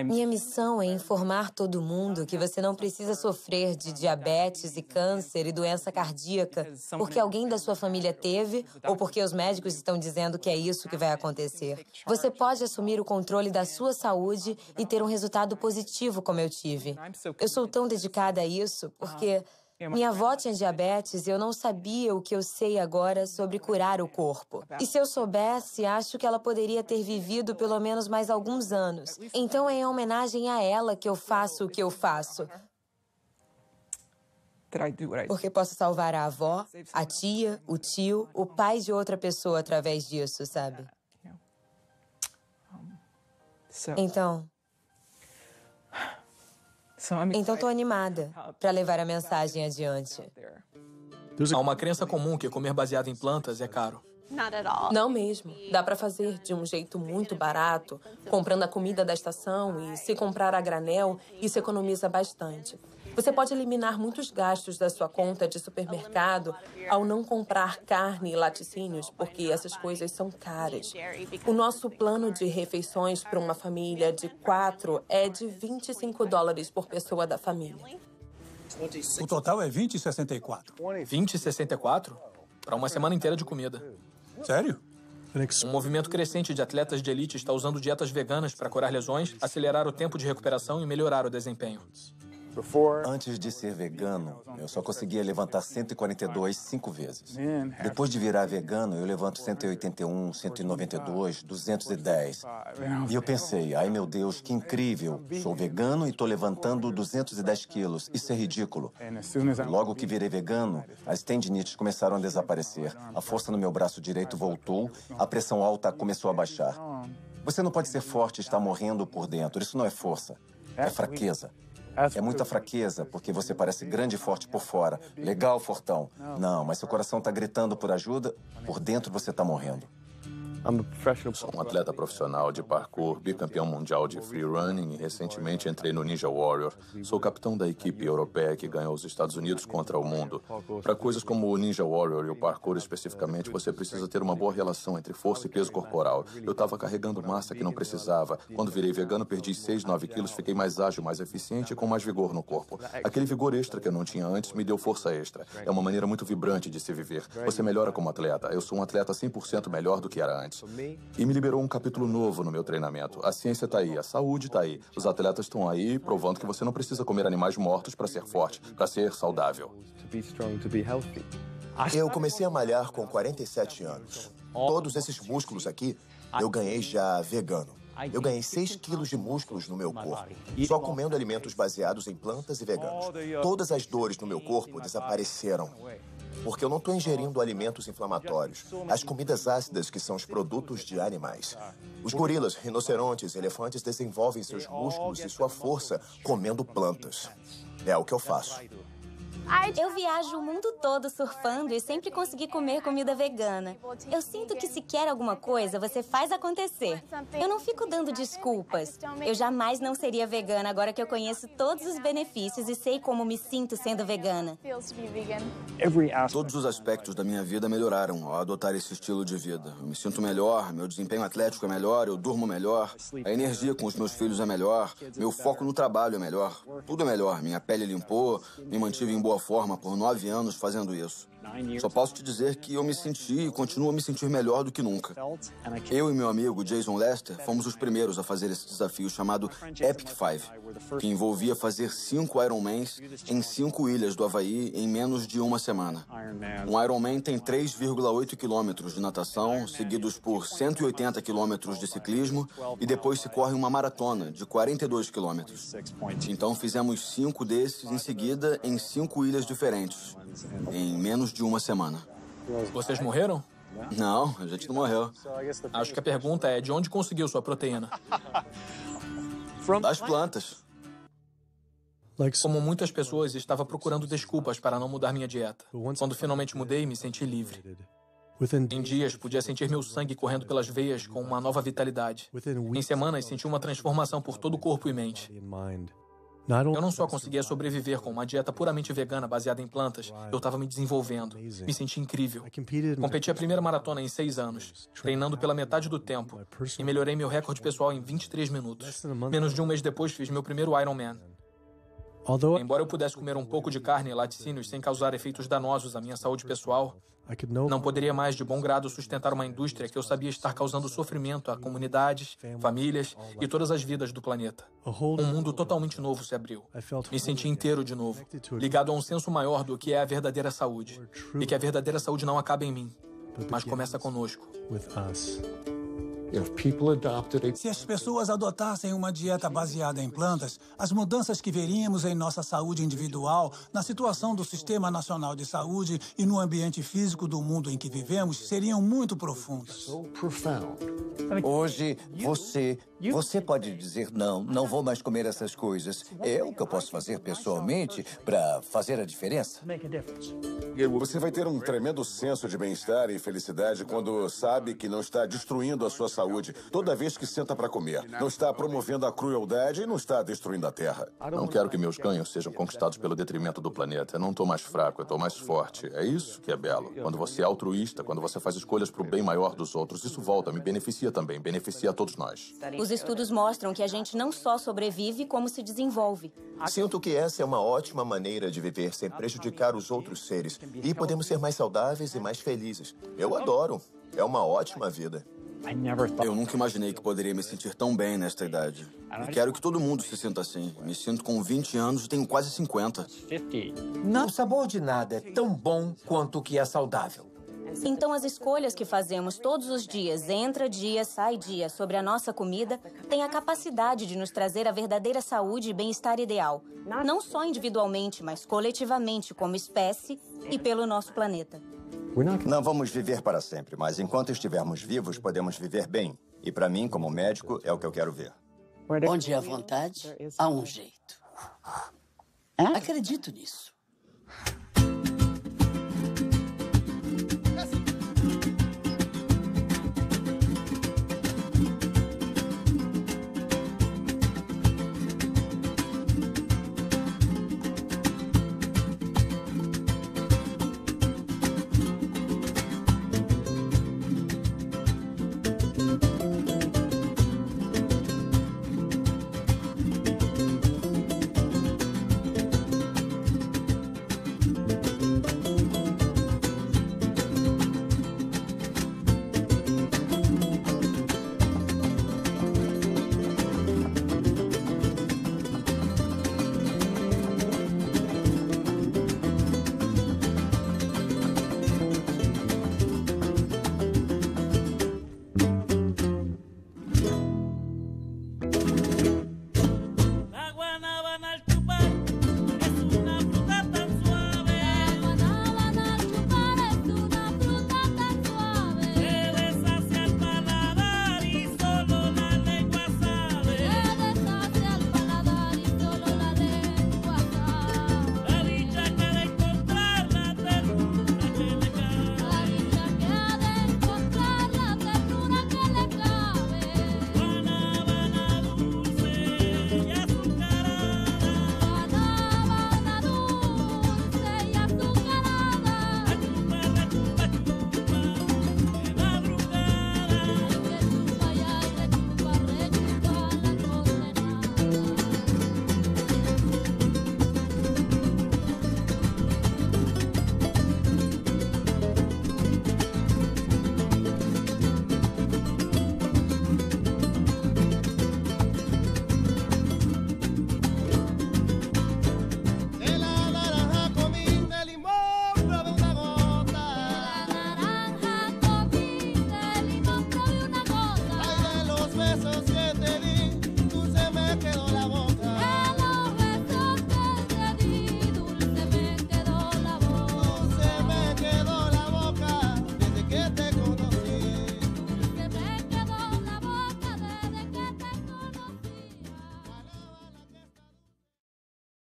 Minha missão é informar todo mundo que você não precisa sofrer de diabetes e câncer e doença cardíaca porque alguém da sua família teve ou porque os médicos estão dizendo que é isso que vai acontecer. Você pode assumir o controle da sua saúde e ter um resultado positivo como eu tive. Eu sou tão dedicada a isso porque minha avó tinha diabetes e eu não sabia o que eu sei agora sobre curar o corpo. E se eu soubesse, acho que ela poderia ter vivido pelo menos mais alguns anos. Então é em homenagem a ela que eu faço o que eu faço. Porque posso salvar a avó, a tia, o tio, o pai de outra pessoa através disso, sabe? Então estou animada para levar a mensagem adiante. Há uma crença comum que comer baseado em plantas é caro. Não mesmo. Dá para fazer de um jeito muito barato, comprando a comida da estação e se comprar a granel, isso economiza bastante. Você pode eliminar muitos gastos da sua conta de supermercado ao não comprar carne e laticínios, porque essas coisas são caras. O nosso plano de refeições para uma família de 4 é de $25 por pessoa da família. O total é 20,64. 20,64? Para uma semana inteira de comida. Sério? Um movimento crescente de atletas de elite está usando dietas veganas para curar lesões, acelerar o tempo de recuperação e melhorar o desempenho. Antes de ser vegano, eu só conseguia levantar 142 5 vezes. Depois de virar vegano, eu levanto 181, 192, 210. E eu pensei, ai meu Deus, que incrível. Sou vegano e estou levantando 210 quilos. Isso é ridículo. Logo que virei vegano, as tendinites começaram a desaparecer. A força no meu braço direito voltou, a pressão alta começou a baixar. Você não pode ser forte e estar morrendo por dentro. Isso não é força, é fraqueza. É muita fraqueza, porque você parece grande e forte por fora. Legal, fortão. Não, mas seu coração está gritando por ajuda, por dentro você está morrendo. Sou um atleta profissional de parkour, bicampeão mundial de free running e recentemente entrei no Ninja Warrior. Sou capitão da equipe europeia que ganhou os Estados Unidos contra o mundo. Para coisas como o Ninja Warrior e o parkour especificamente, você precisa ter uma boa relação entre força e peso corporal. Eu estava carregando massa que não precisava. Quando virei vegano, perdi 6, 9 quilos, fiquei mais ágil, mais eficiente e com mais vigor no corpo. Aquele vigor extra que eu não tinha antes me deu força extra. É uma maneira muito vibrante de se viver. Você melhora como atleta. Eu sou um atleta 100% melhor do que era antes. E me liberou um capítulo novo no meu treinamento. A ciência está aí, a saúde está aí. Os atletas estão aí provando que você não precisa comer animais mortos para ser forte, para ser saudável. Eu comecei a malhar com 47 anos. Todos esses músculos aqui, eu ganhei já vegano. Eu ganhei 6 quilos de músculos no meu corpo, só comendo alimentos baseados em plantas e veganos. Todas as dores no meu corpo desapareceram. Porque eu não estou ingerindo alimentos inflamatórios. As comidas ácidas que são os produtos de animais. Os gorilas, rinocerontes, elefantes desenvolvem seus músculos e sua força comendo plantas. É o que eu faço. Eu viajo o mundo todo surfando e sempre consegui comer comida vegana. Eu sinto que se quer alguma coisa, você faz acontecer. Eu não fico dando desculpas. Eu jamais não seria vegana agora que eu conheço todos os benefícios e sei como me sinto sendo vegana. Todos os aspectos da minha vida melhoraram ao adotar esse estilo de vida. Eu me sinto melhor, meu desempenho atlético é melhor, eu durmo melhor, a energia com os meus filhos é melhor, meu foco no trabalho é melhor. Tudo é melhor. Minha pele limpou, me mantive em boa forma por 9 anos fazendo isso. Só posso te dizer que eu me senti e continuo a me sentir melhor do que nunca. Eu e meu amigo Jason Lester fomos os primeiros a fazer esse desafio chamado Epic 5, que envolvia fazer 5 Ironmans em 5 ilhas do Havaí em menos de uma semana. Um Ironman tem 3,8 quilômetros de natação, seguidos por 180 quilômetros de ciclismo, e depois se corre uma maratona de 42 quilômetros. Então fizemos 5 desses em seguida em 5 ilhas diferentes, em menos de uma semana. Vocês morreram? Não, a gente não morreu. Acho que a pergunta é de onde conseguiu sua proteína? Das plantas. Como muitas pessoas, estava procurando desculpas para não mudar minha dieta. Quando finalmente mudei, me senti livre. Em dias, podia sentir meu sangue correndo pelas veias com uma nova vitalidade. Em semanas, senti uma transformação por todo o corpo e mente. Eu não só conseguia sobreviver com uma dieta puramente vegana baseada em plantas, eu estava me desenvolvendo. Me senti incrível. Competi a primeira maratona em 6 anos, treinando pela metade do tempo, e melhorei meu recorde pessoal em 23 minutos. Menos de um mês depois, fiz meu primeiro Ironman. Embora eu pudesse comer um pouco de carne e laticínios sem causar efeitos danosos à minha saúde pessoal, não poderia mais de bom grado sustentar uma indústria que eu sabia estar causando sofrimento a comunidades, famílias e todas as vidas do planeta. Um mundo totalmente novo se abriu. Me senti inteiro de novo, ligado a um senso maior do que é a verdadeira saúde. E que a verdadeira saúde não acaba em mim, mas começa conosco. Se as pessoas adotassem uma dieta baseada em plantas, as mudanças que veríamos em nossa saúde individual, na situação do Sistema Nacional de Saúde e no ambiente físico do mundo em que vivemos seriam muito profundas. Hoje, você pode dizer, não vou mais comer essas coisas. É o que eu posso fazer pessoalmente para fazer a diferença. Você vai ter um tremendo senso de bem-estar e felicidade quando sabe que não está destruindo a sua saúde toda vez que senta para comer. Não está promovendo a crueldade e não está destruindo a terra. Não quero que meus ganhos sejam conquistados pelo detrimento do planeta. Eu não estou mais fraco, eu estou mais forte. É isso que é belo. Quando você é altruísta, quando você faz escolhas para o bem maior dos outros, isso volta, me beneficia também, beneficia a todos nós. O Os estudos mostram que a gente não só sobrevive, como se desenvolve. Sinto que essa é uma ótima maneira de viver sem prejudicar os outros seres. E podemos ser mais saudáveis e mais felizes. Eu adoro. É uma ótima vida. Eu nunca imaginei que poderia me sentir tão bem nesta idade. E quero que todo mundo se sinta assim. Me sinto com 20 anos e tenho quase 50. O sabor de nada é tão bom quanto o que é saudável. Então, as escolhas que fazemos todos os dias, entra dia, sai dia, sobre a nossa comida, têm a capacidade de nos trazer a verdadeira saúde e bem-estar ideal. Não só individualmente, mas coletivamente, como espécie e pelo nosso planeta. Não vamos viver para sempre, mas enquanto estivermos vivos, podemos viver bem. E para mim, como médico, é o que eu quero ver. Onde há vontade, há um jeito. Acredito nisso.